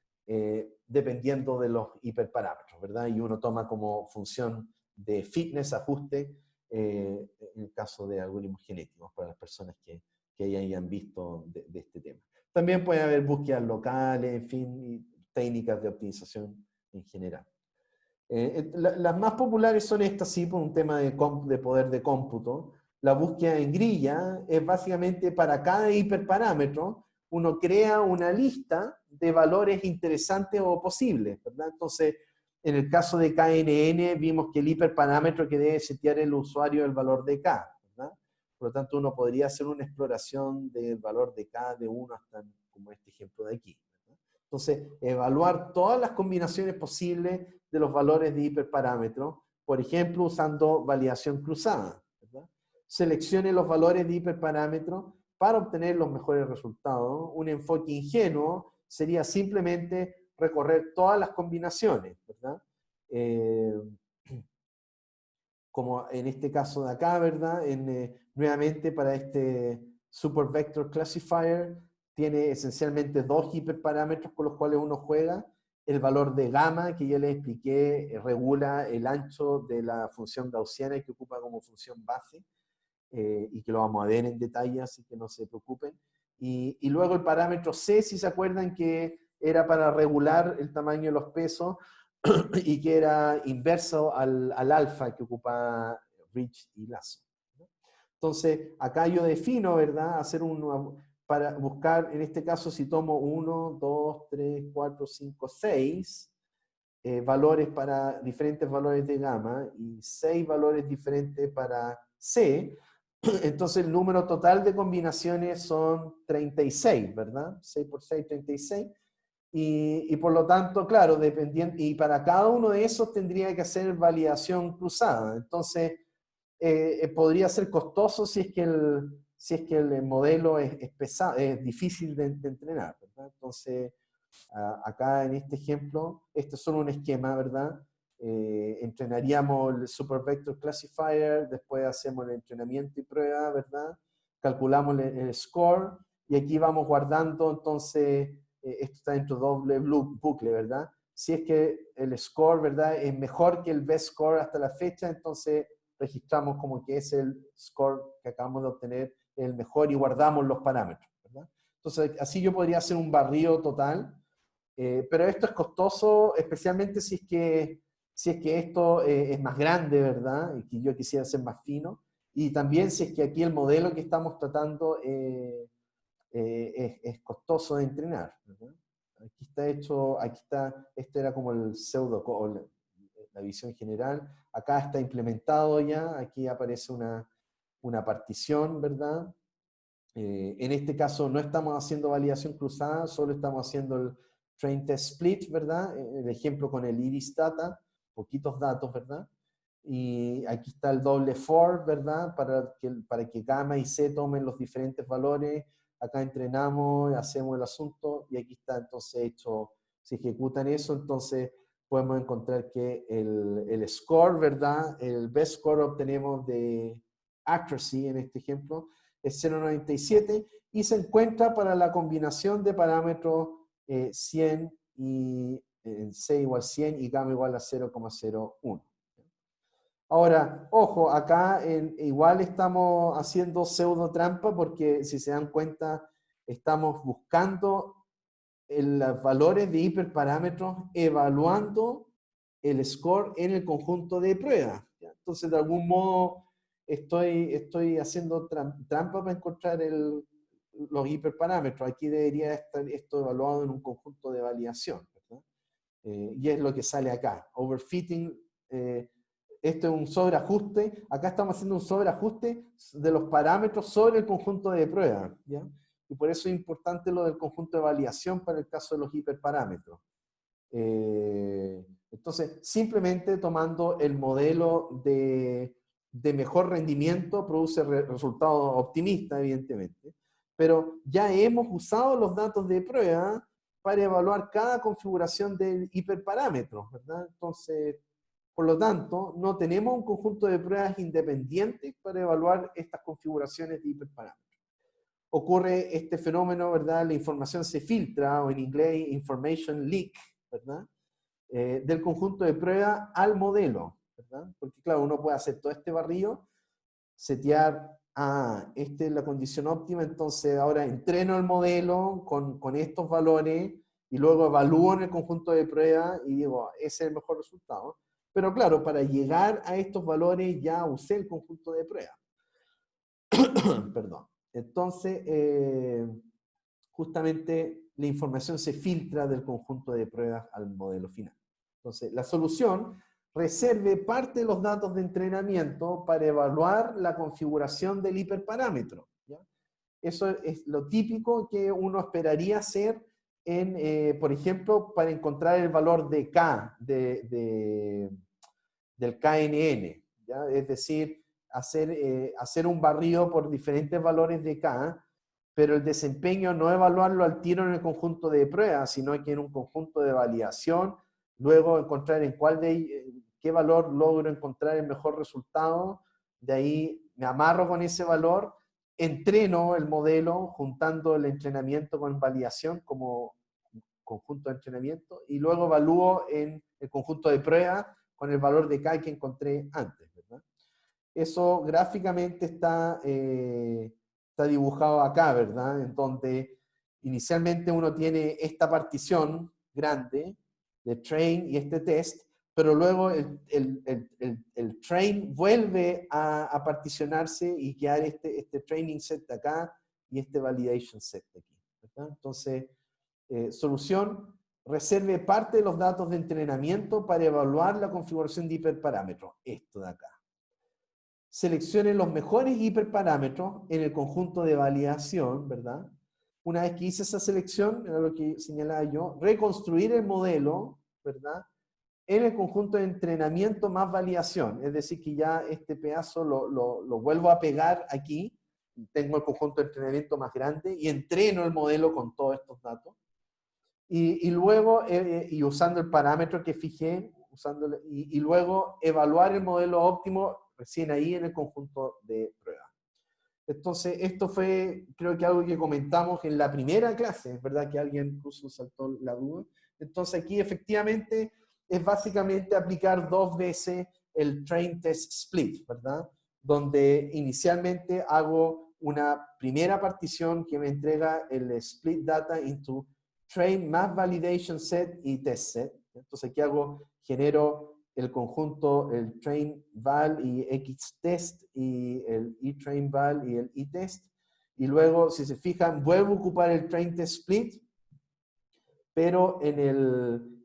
dependiendo de los hiperparámetros, ¿verdad? Y uno toma como función de fitness, ajuste, en el caso de algoritmos genéticos, para las personas que hayan visto de este tema. También puede haber búsquedas locales, en fin, y técnicas de optimización en general. Las más populares son estas, sí, por un tema de poder de cómputo. La búsqueda en grilla es básicamente para cada hiperparámetro, uno crea una lista de valores interesantes o posibles, ¿verdad? Entonces, en el caso de KNN, vimos que el hiperparámetro que debe setear el usuario es el valor de K, ¿verdad? Por lo tanto, uno podría hacer una exploración del valor de K de 1 hasta, como este ejemplo de aquí, ¿verdad? Entonces, evaluar todas las combinaciones posibles de los valores de hiperparámetro, por ejemplo, usando validación cruzada, ¿verdad? Seleccione los valores de hiperparámetro para obtener los mejores resultados. Un enfoque ingenuo sería simplemente recorrer todas las combinaciones, ¿verdad? Como en este caso de acá, ¿verdad? Nuevamente para este Super Vector Classifier tiene esencialmente 2 hiperparámetros con los cuales uno juega. El valor de gamma, que ya les expliqué, regula el ancho de la función gaussiana que ocupa como función base, y que lo vamos a ver en detalle, así que no se preocupen. Y luego el parámetro C, si se acuerdan que era para regular el tamaño de los pesos y que era inverso al alfa que ocupa Rich y Lasso. Entonces, acá yo defino, ¿verdad? Para buscar, en este caso, si tomo 1, 2, 3, 4, 5, 6 valores para diferentes valores de gamma y 6 valores diferentes para C, entonces el número total de combinaciones son 36, ¿verdad? 6 por 6, 36. Y por lo tanto, claro, dependiendo, y para cada uno de esos tendría que hacer validación cruzada. Entonces, podría ser costoso si es que el modelo es pesado, es difícil de entrenar, ¿verdad? Entonces, acá en este ejemplo, este es solo un esquema, ¿verdad? Entrenaríamos el Super Vector Classifier, después hacemos el entrenamiento y prueba, ¿verdad? Calculamos el score, y aquí vamos guardando, entonces, esto está dentro de doble bucle, ¿verdad? Si es que el score, ¿verdad?, es mejor que el best score hasta la fecha, entonces registramos como que es el score que acabamos de obtener el mejor y guardamos los parámetros, ¿verdad? Entonces, así yo podría hacer un barrido total, pero esto es costoso, especialmente si es que esto es más grande, ¿verdad? Y que yo quisiera ser más fino. Y también si es que aquí el modelo que estamos tratando es costoso de entrenar, ¿verdad? Aquí está hecho, aquí está, este era como el la visión general. Acá está implementado ya, aquí aparece una partición, ¿verdad? En este caso no estamos haciendo validación cruzada, solo estamos haciendo el train test split, ¿verdad? El ejemplo con el iris data, poquitos datos, ¿verdad? Y aquí está el doble for, ¿verdad? Para que gamma y c tomen los diferentes valores. Acá entrenamos, hacemos el asunto y aquí está entonces hecho, si ejecutan eso, entonces podemos encontrar que el score, ¿verdad? El best score obtenemos de accuracy en este ejemplo es 0.97 y se encuentra para la combinación de parámetros 100 y C igual 100 y gamma igual a 0,01. Ahora, ojo, acá igual estamos haciendo pseudo trampa porque si se dan cuenta estamos buscando los valores de hiperparámetros evaluando el score en el conjunto de pruebas. ¿Ya? Entonces, de algún modo, estoy haciendo trampa para encontrar los hiperparámetros. Aquí debería estar esto evaluado en un conjunto de validación, ¿verdad? Y es lo que sale acá. Overfitting, esto es un sobreajuste. Acá estamos haciendo un sobreajuste de los parámetros sobre el conjunto de pruebas, ¿ya? Y por eso es importante lo del conjunto de validación para el caso de los hiperparámetros. Entonces, simplemente tomando el modelo de mejor rendimiento produce resultados optimistas, evidentemente. Pero ya hemos usado los datos de prueba para evaluar cada configuración del hiperparámetro, ¿verdad? Entonces, por lo tanto, no tenemos un conjunto de pruebas independientes para evaluar estas configuraciones de hiperparámetros. Ocurre este fenómeno, ¿verdad? La información se filtra, o en inglés, information leak, ¿verdad? Del conjunto de prueba al modelo, ¿verdad? Porque claro, uno puede hacer todo este barrido, setear, esta es la condición óptima, entonces ahora entreno el modelo con estos valores y luego evalúo en el conjunto de prueba y digo, ese es el mejor resultado. Pero claro, para llegar a estos valores ya usé el conjunto de prueba. Perdón. Entonces, justamente la información se filtra del conjunto de pruebas al modelo final. Entonces, la solución reserve parte de los datos de entrenamiento para evaluar la configuración del hiperparámetro, ¿ya? Eso es lo típico que uno esperaría hacer por ejemplo, para encontrar el valor de K, del KNN, ¿ya? Es decir, hacer un barrido por diferentes valores de K, pero el desempeño no evaluarlo al tiro en el conjunto de pruebas, sino que en un conjunto de validación, luego encontrar en qué valor logro encontrar el mejor resultado, de ahí me amarro con ese valor, entreno el modelo juntando el entrenamiento con validación como conjunto de entrenamiento y luego evalúo en el conjunto de pruebas con el valor de K que encontré antes, ¿verdad? Eso gráficamente está dibujado acá, ¿verdad? En donde inicialmente uno tiene esta partición grande de train y este test, pero luego el train vuelve a particionarse y quedar este training set de acá y este validation set de aquí, ¿verdad? Entonces, solución, reserve parte de los datos de entrenamiento para evaluar la configuración de hiperparámetros, esto de acá. Seleccione los mejores hiperparámetros en el conjunto de validación, ¿verdad? Una vez que hice esa selección, era lo que señalaba yo, reconstruir el modelo, ¿verdad? En el conjunto de entrenamiento más validación, es decir, que ya este pedazo lo vuelvo a pegar aquí, tengo el conjunto de entrenamiento más grande y entreno el modelo con todos estos datos. Y luego, y usando el parámetro que fijé, y luego evaluar el modelo óptimo recién ahí en el conjunto de pruebas. Entonces, esto fue, creo que algo que comentamos en la primera clase, ¿verdad? Que alguien incluso saltó la duda. Entonces, aquí efectivamente es básicamente aplicar 2 veces el train test split, ¿verdad? Donde inicialmente hago una primera partición que me entrega el split data into train más validation set y test set. Entonces, ¿qué hago? Genero el conjunto, el train val y xtest, y el train val y el test. Y luego, si se fijan, vuelvo a ocupar el train test split, pero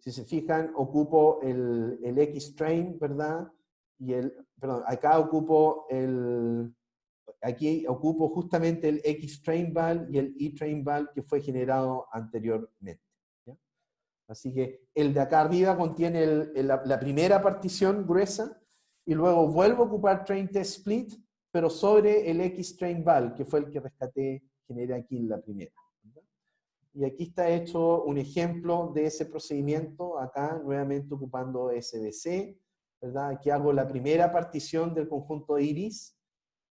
si se fijan, ocupo el xtrain, ¿verdad? Perdón, acá ocupo aquí ocupo justamente el xtrain val y el train val que fue generado anteriormente. ¿Ya? Así que el de acá arriba contiene la primera partición gruesa, y luego vuelvo a ocupar train test split, pero sobre el xtrain val, que fue el que rescaté, generé aquí en la primera. ¿Verdad? Y aquí está hecho un ejemplo de ese procedimiento, acá nuevamente ocupando SVC, ¿verdad? Aquí hago la primera partición del conjunto iris,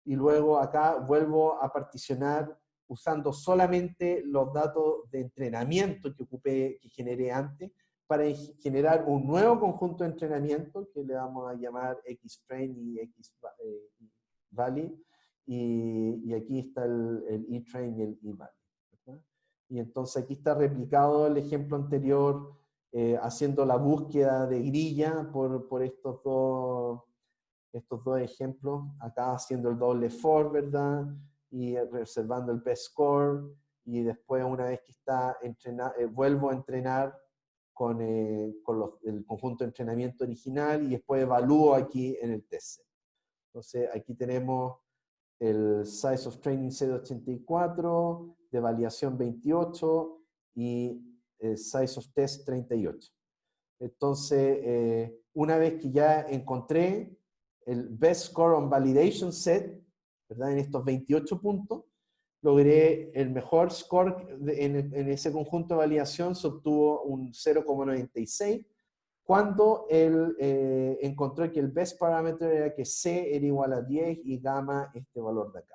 y luego acá vuelvo a particionar usando solamente los datos de entrenamiento que generé antes, para generar un nuevo conjunto de entrenamiento que le vamos a llamar xtrain y xvali, y aquí está el eTrain y el eVali. Y entonces aquí está replicado el ejemplo anterior, haciendo la búsqueda de grilla por estos dos ejemplos, acá haciendo el doble for, ¿verdad? Y reservando el best score, y después, una vez que está entrenado, vuelvo a entrenar con el conjunto de entrenamiento original, y después evalúo aquí en el test. Entonces aquí tenemos el size of training C84, de validación 28, y el size of test 38. Entonces, una vez que ya encontré el best score on validation set, ¿verdad? En estos 28 puntos, logré el mejor score en ese conjunto de validación, se obtuvo un 0,96, cuando él encontró que el best parameter era que C era igual a 10 y gamma este valor de acá.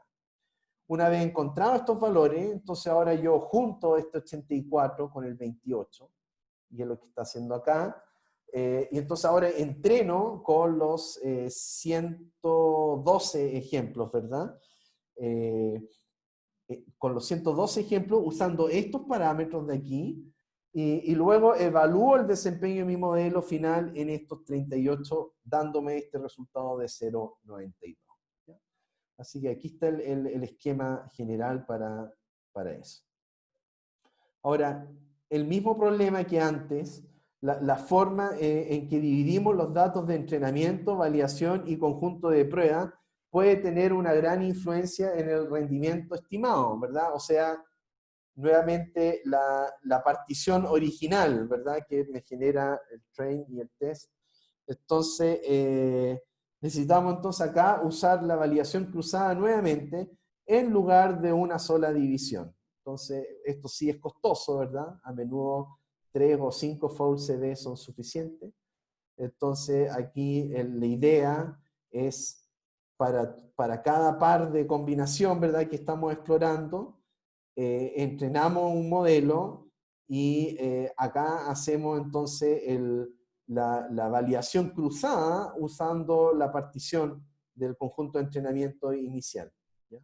Una vez encontrado estos valores, entonces ahora yo junto este 84 con el 28, y es lo que está haciendo acá. Y entonces ahora entreno con los 112 ejemplos, ¿verdad? Con los 112 ejemplos, usando estos parámetros de aquí, y luego evalúo el desempeño de mi modelo final en estos 38, dándome este resultado de 0,92. ¿Ya? Así que aquí está el esquema general para eso. Ahora, el mismo problema que antes, la forma en que dividimos los datos de entrenamiento, validación y conjunto de prueba puede tener una gran influencia en el rendimiento estimado, ¿verdad? O sea, nuevamente la partición original, ¿verdad? Que me genera el train y el test. Entonces, necesitamos entonces acá usar la validación cruzada nuevamente en lugar de una sola división. Entonces, esto sí es costoso, ¿verdad? A menudo 3 o 5 fold CV son suficientes. Entonces, aquí la idea es para cada par de combinación, ¿verdad? Que estamos explorando, entrenamos un modelo, y acá hacemos entonces la validación cruzada usando la partición del conjunto de entrenamiento inicial. ¿Ya?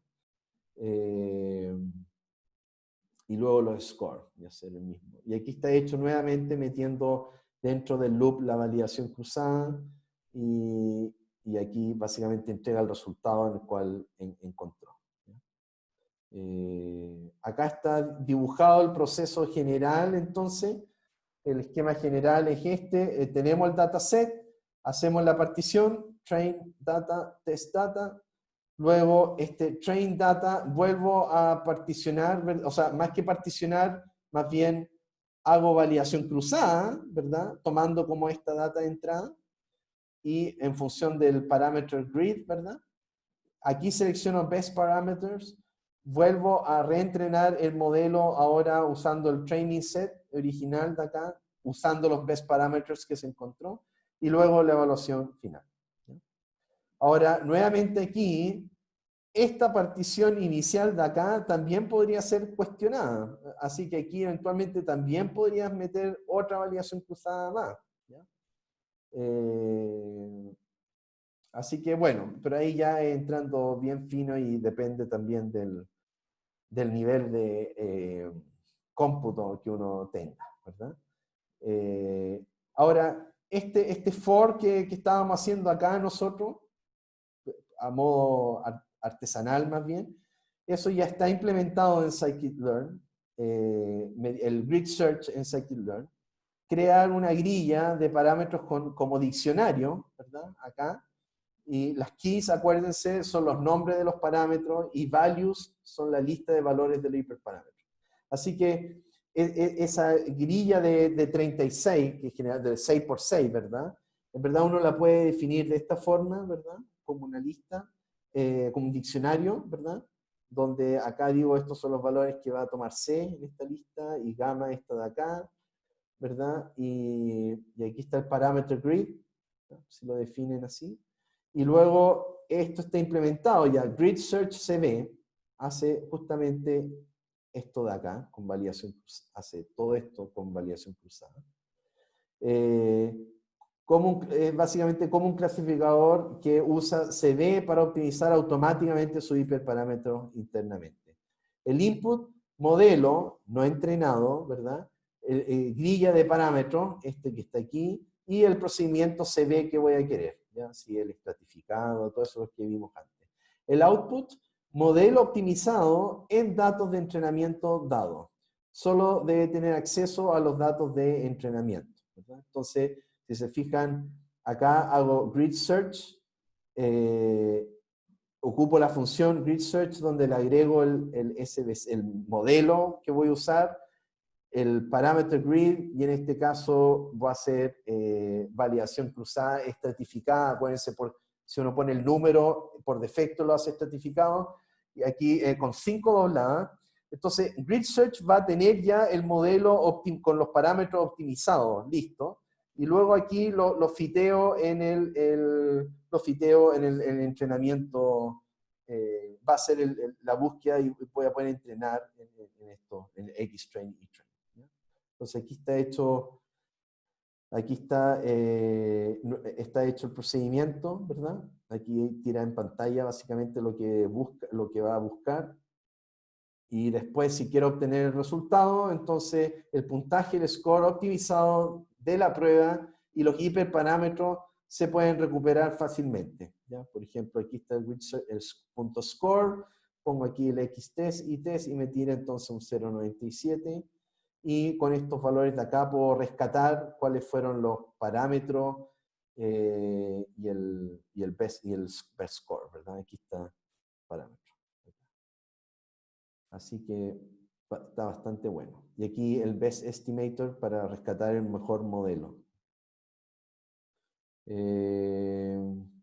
Y luego los scores, y hacer el mismo. Y aquí está hecho nuevamente metiendo dentro del loop la validación cruzada, y aquí básicamente entrega el resultado en el cual encontró. Acá está dibujado el proceso general, entonces, el esquema general es este, tenemos el dataset, hacemos la partición, train data, test data, luego este train data vuelvo a particionar, o sea, más que particionar, más bien hago validación cruzada, ¿verdad? Tomando como esta data de entrada, y en función del parámetro grid, ¿verdad? Aquí selecciono best parameters, vuelvo a reentrenar el modelo ahora usando el training set original de acá, usando los best parameters que se encontró, y luego la evaluación final. Ahora, nuevamente aquí, esta partición inicial de acá también podría ser cuestionada, así que aquí eventualmente también podrías meter otra validación cruzada más. ¿Ya? Así que bueno, pero ahí ya entrando bien fino y depende también del nivel de cómputo que uno tenga, ¿verdad? Ahora, este for que estábamos haciendo acá nosotros, a modo artesanal más bien, eso ya está implementado en scikit-learn, el grid search en scikit-learn, crear una grilla de parámetros como diccionario, ¿verdad? Acá, y las keys, acuérdense, son los nombres de los parámetros y values son la lista de valores de los hiperparámetros. Así que esa grilla de 36, que es general de 6 por 6, ¿verdad? En verdad uno la puede definir de esta forma, ¿verdad? Como una lista, como un diccionario, ¿verdad? Donde acá digo, estos son los valores que va a tomar C en esta lista y gamma esta de acá, ¿verdad? Y aquí está el parámetro grid, ¿no? Si lo definen así. Y luego esto está implementado ya. Grid Search CB hace justamente esto de acá, con validación cruzada, hace todo esto con validación cruzada. Básicamente como un clasificador que usa CB para optimizar automáticamente su hiperparámetro internamente. El input modelo no entrenado, ¿verdad? Grilla de parámetros, este que está aquí, y el procedimiento CB que voy a querer, ¿ya? Si el estratificado, todo eso que vimos antes. El output, modelo optimizado en datos de entrenamiento dado. Solo debe tener acceso a los datos de entrenamiento, ¿verdad? Entonces, si se fijan, acá hago grid search, ocupo la función grid search donde le agrego el modelo que voy a usar, el parámetro grid, y en este caso voy a hacer validación cruzada estratificada. Acuérdense, si uno pone el número, por defecto lo hace estratificado, y aquí con 5 dobladas. Entonces, Grid Search va a tener ya el modelo con los parámetros optimizados, listo, y luego aquí lo fiteo en el entrenamiento, va a ser la búsqueda y voy a poder entrenar en esto, en X-Train y Train. Entonces aquí está hecho el procedimiento, ¿verdad? Aquí tira en pantalla básicamente lo que va a buscar. Y después, si quiero obtener el resultado, entonces el puntaje, el score optimizado de la prueba y los hiperparámetros se pueden recuperar fácilmente, ¿ya? Por ejemplo, aquí está el punto score, pongo aquí el X-test y test y me tira entonces un 0.97. Y con estos valores de acá puedo rescatar cuáles fueron los parámetros y el best score, ¿verdad? Aquí está el parámetro. Así que está bastante bueno. Y aquí el best estimator para rescatar el mejor modelo.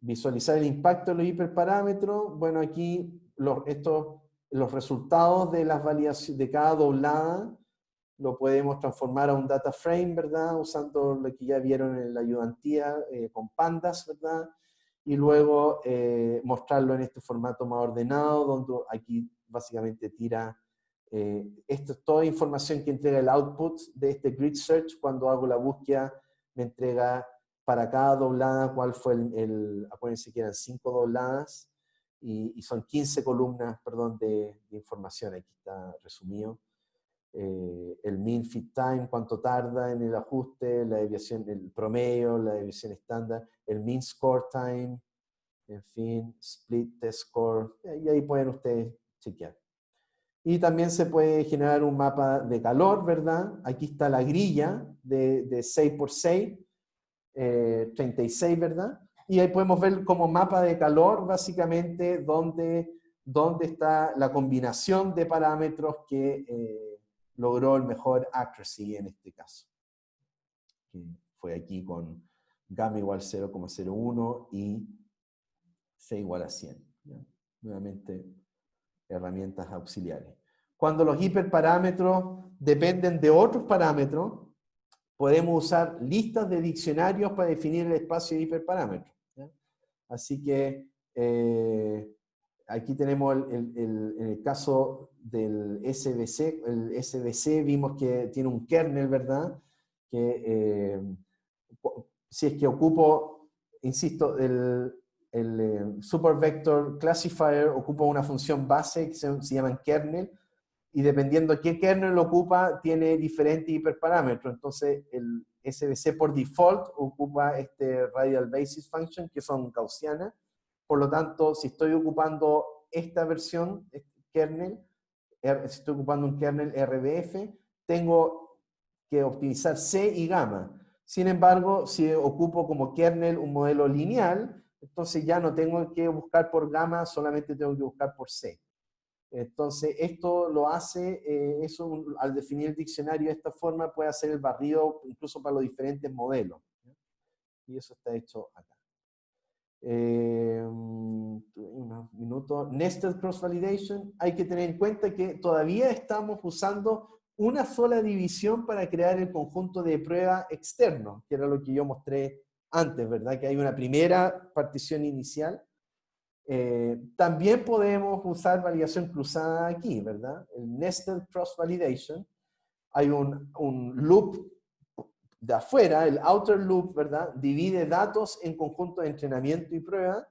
Visualizar el impacto de los hiperparámetros. Bueno, aquí los resultados de las validaciones de cada doblada lo podemos transformar a un data frame, ¿verdad? Usando lo que ya vieron en la ayudantía con pandas, ¿verdad? Y luego mostrarlo en este formato más ordenado, donde aquí básicamente tira, esto es toda información que entrega el output de este grid search. Cuando hago la búsqueda, me entrega para cada doblada cuál fue acuérdense que eran 5 dobladas, y son 15 columnas, perdón, de información. Aquí está resumido. El mean fit time, cuánto tarda en el ajuste, la desviación, el promedio, la desviación estándar, el mean score time, en fin, split test score, y ahí pueden ustedes chequear. Y también se puede generar un mapa de calor, ¿verdad? Aquí está la grilla de 6 por 6, 36, ¿verdad? Y ahí podemos ver como mapa de calor, básicamente, donde está la combinación de parámetros que logró el mejor accuracy en este caso. Que fue aquí con gamma igual 0,01 y C igual a 100. ¿Ya? Nuevamente, herramientas auxiliares. Cuando los hiperparámetros dependen de otros parámetros, podemos usar listas de diccionarios para definir el espacio de hiperparámetros, ¿ya? Así que aquí tenemos en el caso del SVC, el SVC vimos que tiene un kernel, ¿verdad? Que si es que ocupo, insisto, el Super Vector Classifier ocupa una función base que se llama kernel, y dependiendo qué kernel lo ocupa, tiene diferentes hiperparámetros. Entonces, el SVC por default ocupa este Radial Basis Function, que son gaussianas. Por lo tanto, si estoy ocupando esta versión, este kernel, si estoy ocupando un kernel RBF, tengo que optimizar C y gamma. Sin embargo, si ocupo como kernel un modelo lineal, entonces ya no tengo que buscar por gamma, solamente tengo que buscar por C. Entonces, esto lo hace, al definir el diccionario de esta forma, puede hacer el barrido incluso para los diferentes modelos. Y eso está hecho acá. Unos minutos. Nested Cross Validation. Hay que tener en cuenta que todavía estamos usando una sola división para crear el conjunto de prueba externo, que era lo que yo mostré antes, ¿verdad? Que hay una primera partición inicial. También podemos usar validación cruzada aquí, ¿verdad? El Nested Cross Validation. Hay un loop de afuera, el outer loop, ¿verdad? Divide datos en conjunto de entrenamiento y prueba.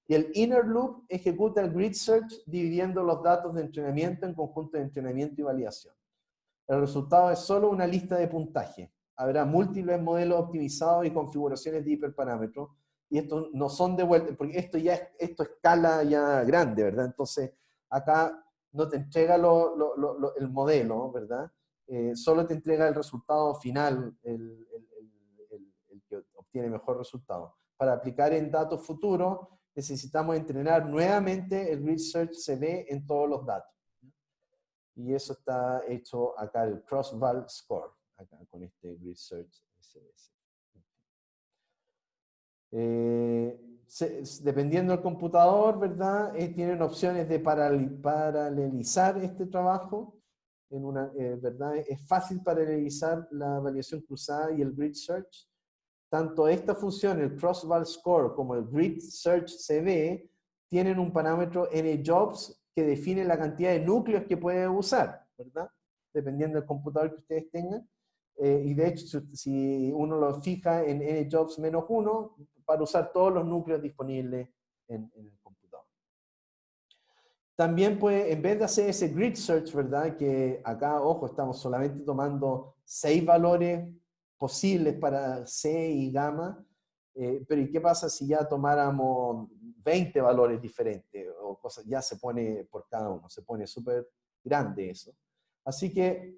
Y el inner loop ejecuta el grid search dividiendo los datos de entrenamiento en conjunto de entrenamiento y validación. El resultado es solo una lista de puntaje. Habrá múltiples modelos optimizados y configuraciones de hiperparámetros. Y estos no son de vuelta, porque esto escala ya grande, ¿verdad? Entonces, acá no te entrega el modelo, ¿verdad? Solo te entrega el resultado final, el que obtiene mejor resultado. Para aplicar en datos futuros, necesitamos entrenar nuevamente el Grid Search CV en todos los datos. Y eso está hecho acá, el Cross-Val Score, acá con este Grid Search SBS. Dependiendo del computador, ¿verdad? Tienen opciones de paralelizar este trabajo. ¿Verdad? Es fácil paralelizar la validación cruzada y el Grid Search. Tanto esta función, el Cross-Val Score, como el Grid Search CV, tienen un parámetro njobs que define la cantidad de núcleos que puede usar, ¿verdad? Dependiendo del computador que ustedes tengan. Y de hecho, si uno lo fija en njobs-1, para usar todos los núcleos disponibles en el computador. También puede, en vez de hacer ese grid search, ¿verdad? Que acá, ojo, estamos solamente tomando 6 valores posibles para C y gamma, pero ¿y qué pasa si ya tomáramos 20 valores diferentes? O cosas, ya se pone por cada uno, se pone súper grande eso. Así que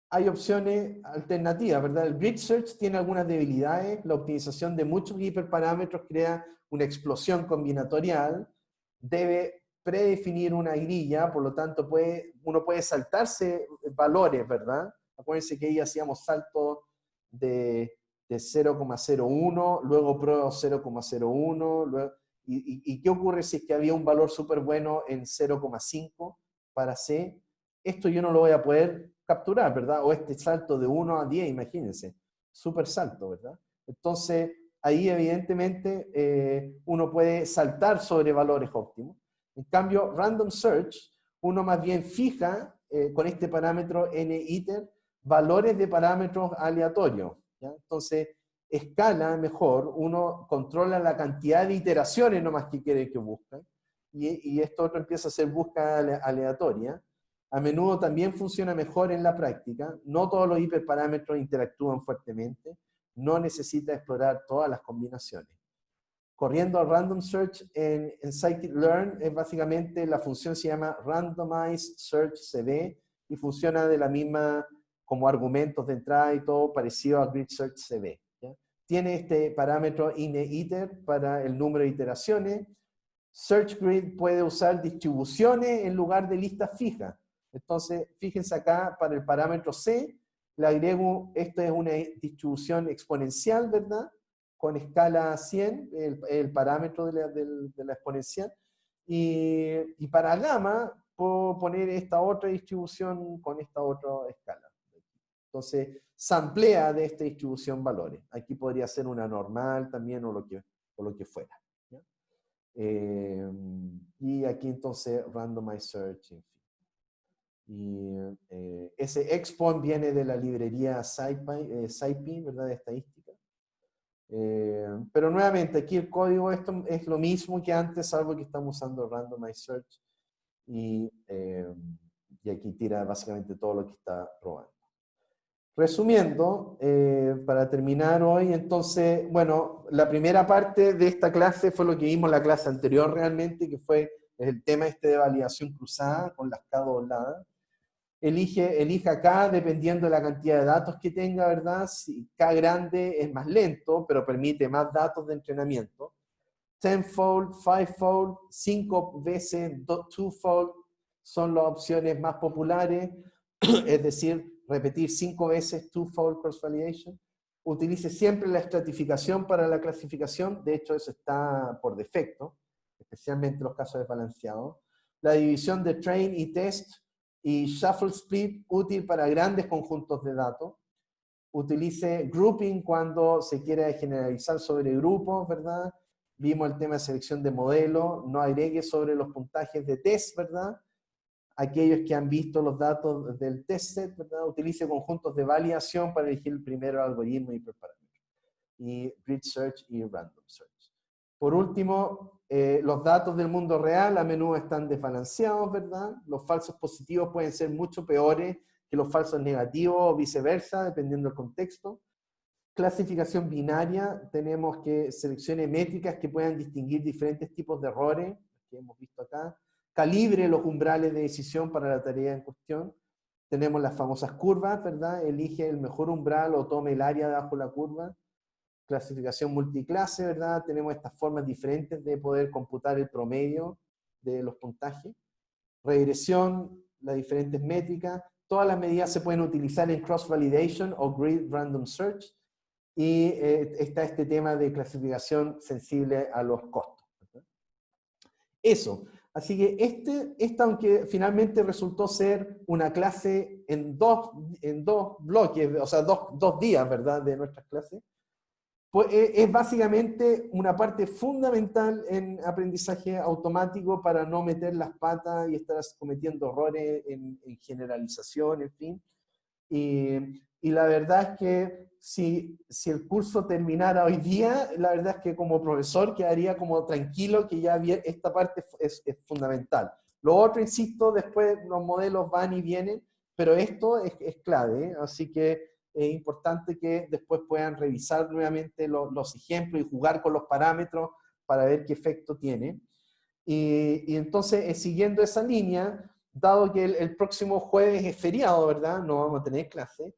hay opciones alternativas, ¿verdad? El grid search tiene algunas debilidades. La optimización de muchos hiperparámetros crea una explosión combinatorial. Debe predefinir una grilla, por lo tanto uno puede saltarse valores, ¿verdad? Acuérdense que ahí hacíamos saltos de 0,01, luego prueba 0,01, ¿y qué ocurre si es que había un valor súper bueno en 0,5 para C? Esto yo no lo voy a poder capturar, ¿verdad? O este salto de 1 a 10, imagínense, súper salto, ¿verdad? Entonces, ahí evidentemente uno puede saltar sobre valores óptimos. En cambio, Random Search, uno más bien fija con este parámetro NITER valores de parámetros aleatorios, ¿ya? Entonces, escala mejor, uno controla la cantidad de iteraciones nomás que quiere que busque, y esto otro empieza a hacer búsqueda aleatoria. A menudo también funciona mejor en la práctica. No todos los hiperparámetros interactúan fuertemente. No necesita explorar todas las combinaciones. Corriendo a Random Search en Scikit-learn, es básicamente la función se llama Randomize Search CV y funciona de la misma como argumentos de entrada y todo parecido a Grid Search CV. ¿Ya? Tiene este parámetro INEITER para el número de iteraciones. SearchGrid puede usar distribuciones en lugar de listas fijas. Entonces, fíjense acá, para el parámetro C, le agrego, esto es una distribución exponencial, ¿verdad? Con escala 100, el parámetro de la exponencial. Y para gamma, puedo poner esta otra distribución con esta otra escala. Entonces, samplea de esta distribución valores. Aquí podría ser una normal también o lo que fuera. ¿Ya? Y aquí entonces, randomize search, en fin. Y ese exponent viene de la librería SciPy, ¿verdad? De estadística. Pero nuevamente, aquí el código esto es lo mismo que antes, salvo que estamos usando Randomized Search. Y aquí tira básicamente todo lo que está probando. Resumiendo, para terminar hoy, entonces, bueno, la primera parte de esta clase fue lo que vimos en la clase anterior realmente, que fue el tema este de validación cruzada con las K dobladas. Elige acá dependiendo de la cantidad de datos que tenga, ¿verdad? Si K grande es más lento, pero permite más datos de entrenamiento. Tenfold, fivefold, 5 veces, twofold son las opciones más populares, es decir, repetir 5 veces twofold cross-validation. Utilice siempre la estratificación para la clasificación, de hecho eso está por defecto, especialmente en los casos desbalanceados. La división de train y test y shuffle split, útil para grandes conjuntos de datos. Utilice grouping cuando se quiere generalizar sobre grupos, ¿verdad? Vimos el tema de selección de modelos, no agregue sobre los puntajes de test, ¿verdad? Aquellos que han visto los datos del test set, ¿verdad? Utilice conjuntos de validación para elegir el primero algoritmo y hiperparámetros. Y grid search y random search. Por último, los datos del mundo real a menudo están desbalanceados, ¿verdad? Los falsos positivos pueden ser mucho peores que los falsos negativos o viceversa, dependiendo del contexto. Clasificación binaria, tenemos que selecciones métricas que puedan distinguir diferentes tipos de errores, que hemos visto acá. Calibre los umbrales de decisión para la tarea en cuestión. Tenemos las famosas curvas, ¿verdad? Elige el mejor umbral o tome el área debajo de la curva. Clasificación multiclase, ¿verdad? Tenemos estas formas diferentes de poder computar el promedio de los puntajes. Regresión, las diferentes métricas. Todas las medidas se pueden utilizar en cross-validation o grid random search. Y está este tema de clasificación sensible a los costos, ¿verdad? Eso. Así que esta, aunque finalmente resultó ser una clase en dos bloques, o sea, dos días, ¿verdad?, de nuestras clases, pues es básicamente una parte fundamental en aprendizaje automático para no meter las patas y estar cometiendo errores en generalización, en fin. Y la verdad es que si el curso terminara hoy día, la verdad es que como profesor quedaría como tranquilo que ya esta parte es fundamental. Lo otro, insisto, después los modelos van y vienen, pero esto es clave, ¿eh? Así que es importante que después puedan revisar nuevamente los ejemplos y jugar con los parámetros para ver qué efecto tiene. Y entonces, siguiendo esa línea, dado que el próximo jueves es feriado, ¿verdad? No vamos a tener clase.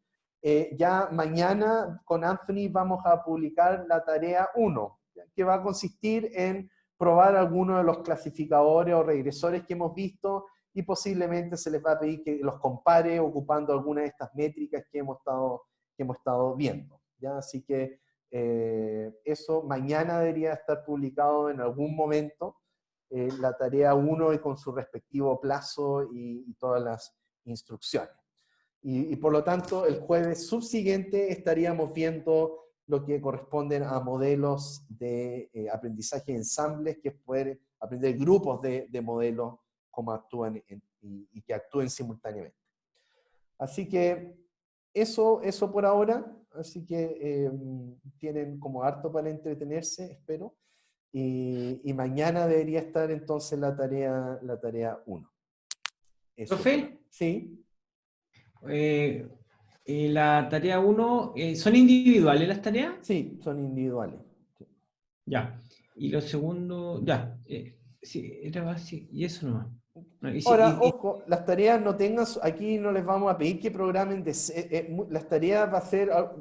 Ya mañana con Anthony vamos a publicar la tarea 1, que va a consistir en probar algunos de los clasificadores o regresores que hemos visto y posiblemente se les va a pedir que los compare ocupando alguna de estas métricas que hemos estado viendo, ¿ya? Así que eso mañana debería estar publicado en algún momento. La tarea 1 y con su respectivo plazo y todas las instrucciones. Y por lo tanto, el jueves subsiguiente estaríamos viendo lo que corresponden a modelos de aprendizaje de ensambles, que es poder aprender grupos de modelos, cómo actúan y que actúen simultáneamente. Así que eso por ahora. Así que tienen como harto para entretenerse, espero. Y mañana debería estar entonces la tarea 1. ¿Profe? Sí. La tarea 1, ¿son individuales las tareas? Sí, son individuales. Ya. Y lo segundo, ya. Sí, era básico. Y eso nomás. No, Ahora, ojo, las tareas no tengan, aquí no les vamos a pedir que programen, las tareas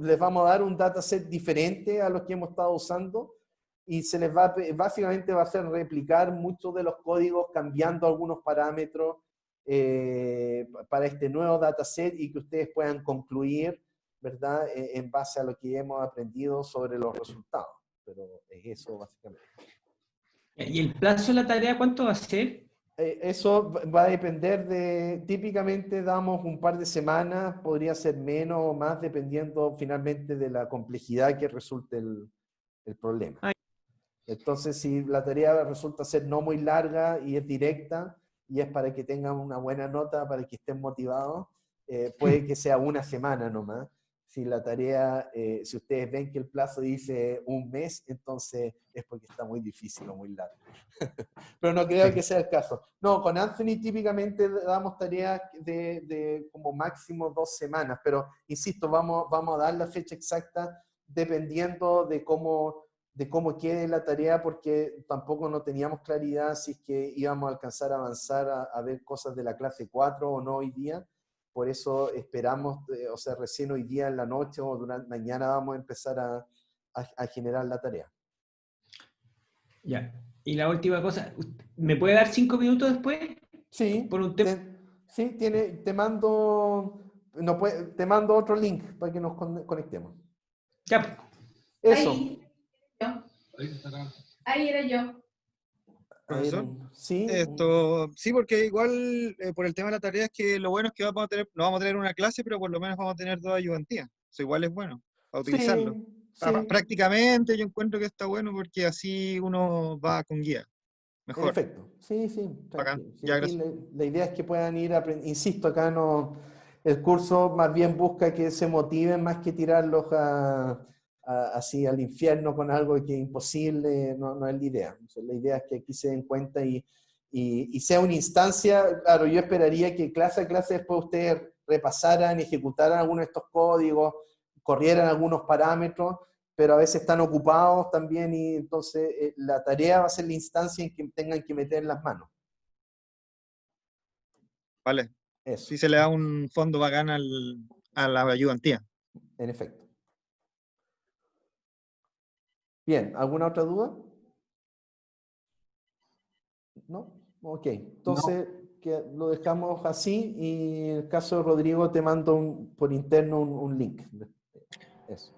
les vamos a dar un dataset diferente a los que hemos estado usando y se les básicamente va a hacer replicar muchos de los códigos cambiando algunos parámetros para este nuevo dataset y que ustedes puedan concluir, ¿verdad?, en base a lo que hemos aprendido sobre los resultados. Pero es eso básicamente. ¿Y el plazo de la tarea cuánto va a ser? Eso va a depender típicamente damos un par de semanas, podría ser menos o más, dependiendo finalmente de la complejidad que resulte el problema. Entonces, si la tarea resulta ser no muy larga y es directa, y es para que tengan una buena nota, para que estén motivados, puede que sea una semana nomás. Si la tarea, si ustedes ven que el plazo dice un mes, entonces es porque está muy difícil o muy largo. Pero no creo que sea el caso. No, con Anthony típicamente damos tareas de como máximo 2 semanas, pero insisto, vamos a dar la fecha exacta dependiendo de cómo quede la tarea, porque tampoco no teníamos claridad si es que íbamos a alcanzar a avanzar a ver cosas de la clase 4 o no hoy día. Por eso esperamos, o sea, recién hoy día en la noche o durante mañana vamos a empezar a generar la tarea. Ya. Y la última cosa, ¿me puede dar 5 minutos después? Sí, Por un tema. sí, te mando, no te mando otro link para que nos conectemos. Ya. Eso. Ahí era yo. Profesor, Sí, sí, porque igual por el tema de la tarea es que lo bueno es que no vamos a tener una clase, pero por lo menos vamos a tener 2 ayudantías. Eso igual es bueno, para utilizarlo. sí, Prácticamente yo encuentro que está bueno porque así uno va con guía. en Mejor. efecto. Sí, Bacán. tranquilo. Sí, Ya, aquí gracias. la idea es que puedan ir aprendiendo. Insisto, acá no, el curso más bien busca que se motiven más que tirarlos así al infierno con algo que es imposible, no es la idea. O sea, la idea es que aquí se den cuenta y sea una instancia. Claro, yo esperaría que clase a clase después ustedes repasaran, ejecutaran algunos de estos códigos, corrieran algunos parámetros, pero a veces están ocupados también y entonces la tarea va a ser la instancia en que tengan que meter las manos. Vale. Eso, Sí se le da un fondo bacán a la ayudantía. en efecto. Bien, ¿alguna otra duda? ¿No? Ok, entonces lo dejamos así y en el caso de Rodrigo te mando por interno un link. Eso.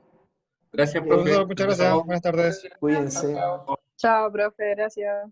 Gracias, Bien, profe. Profesor, muchas gracias. Buenas tardes. cuídense. Chao, profe, gracias.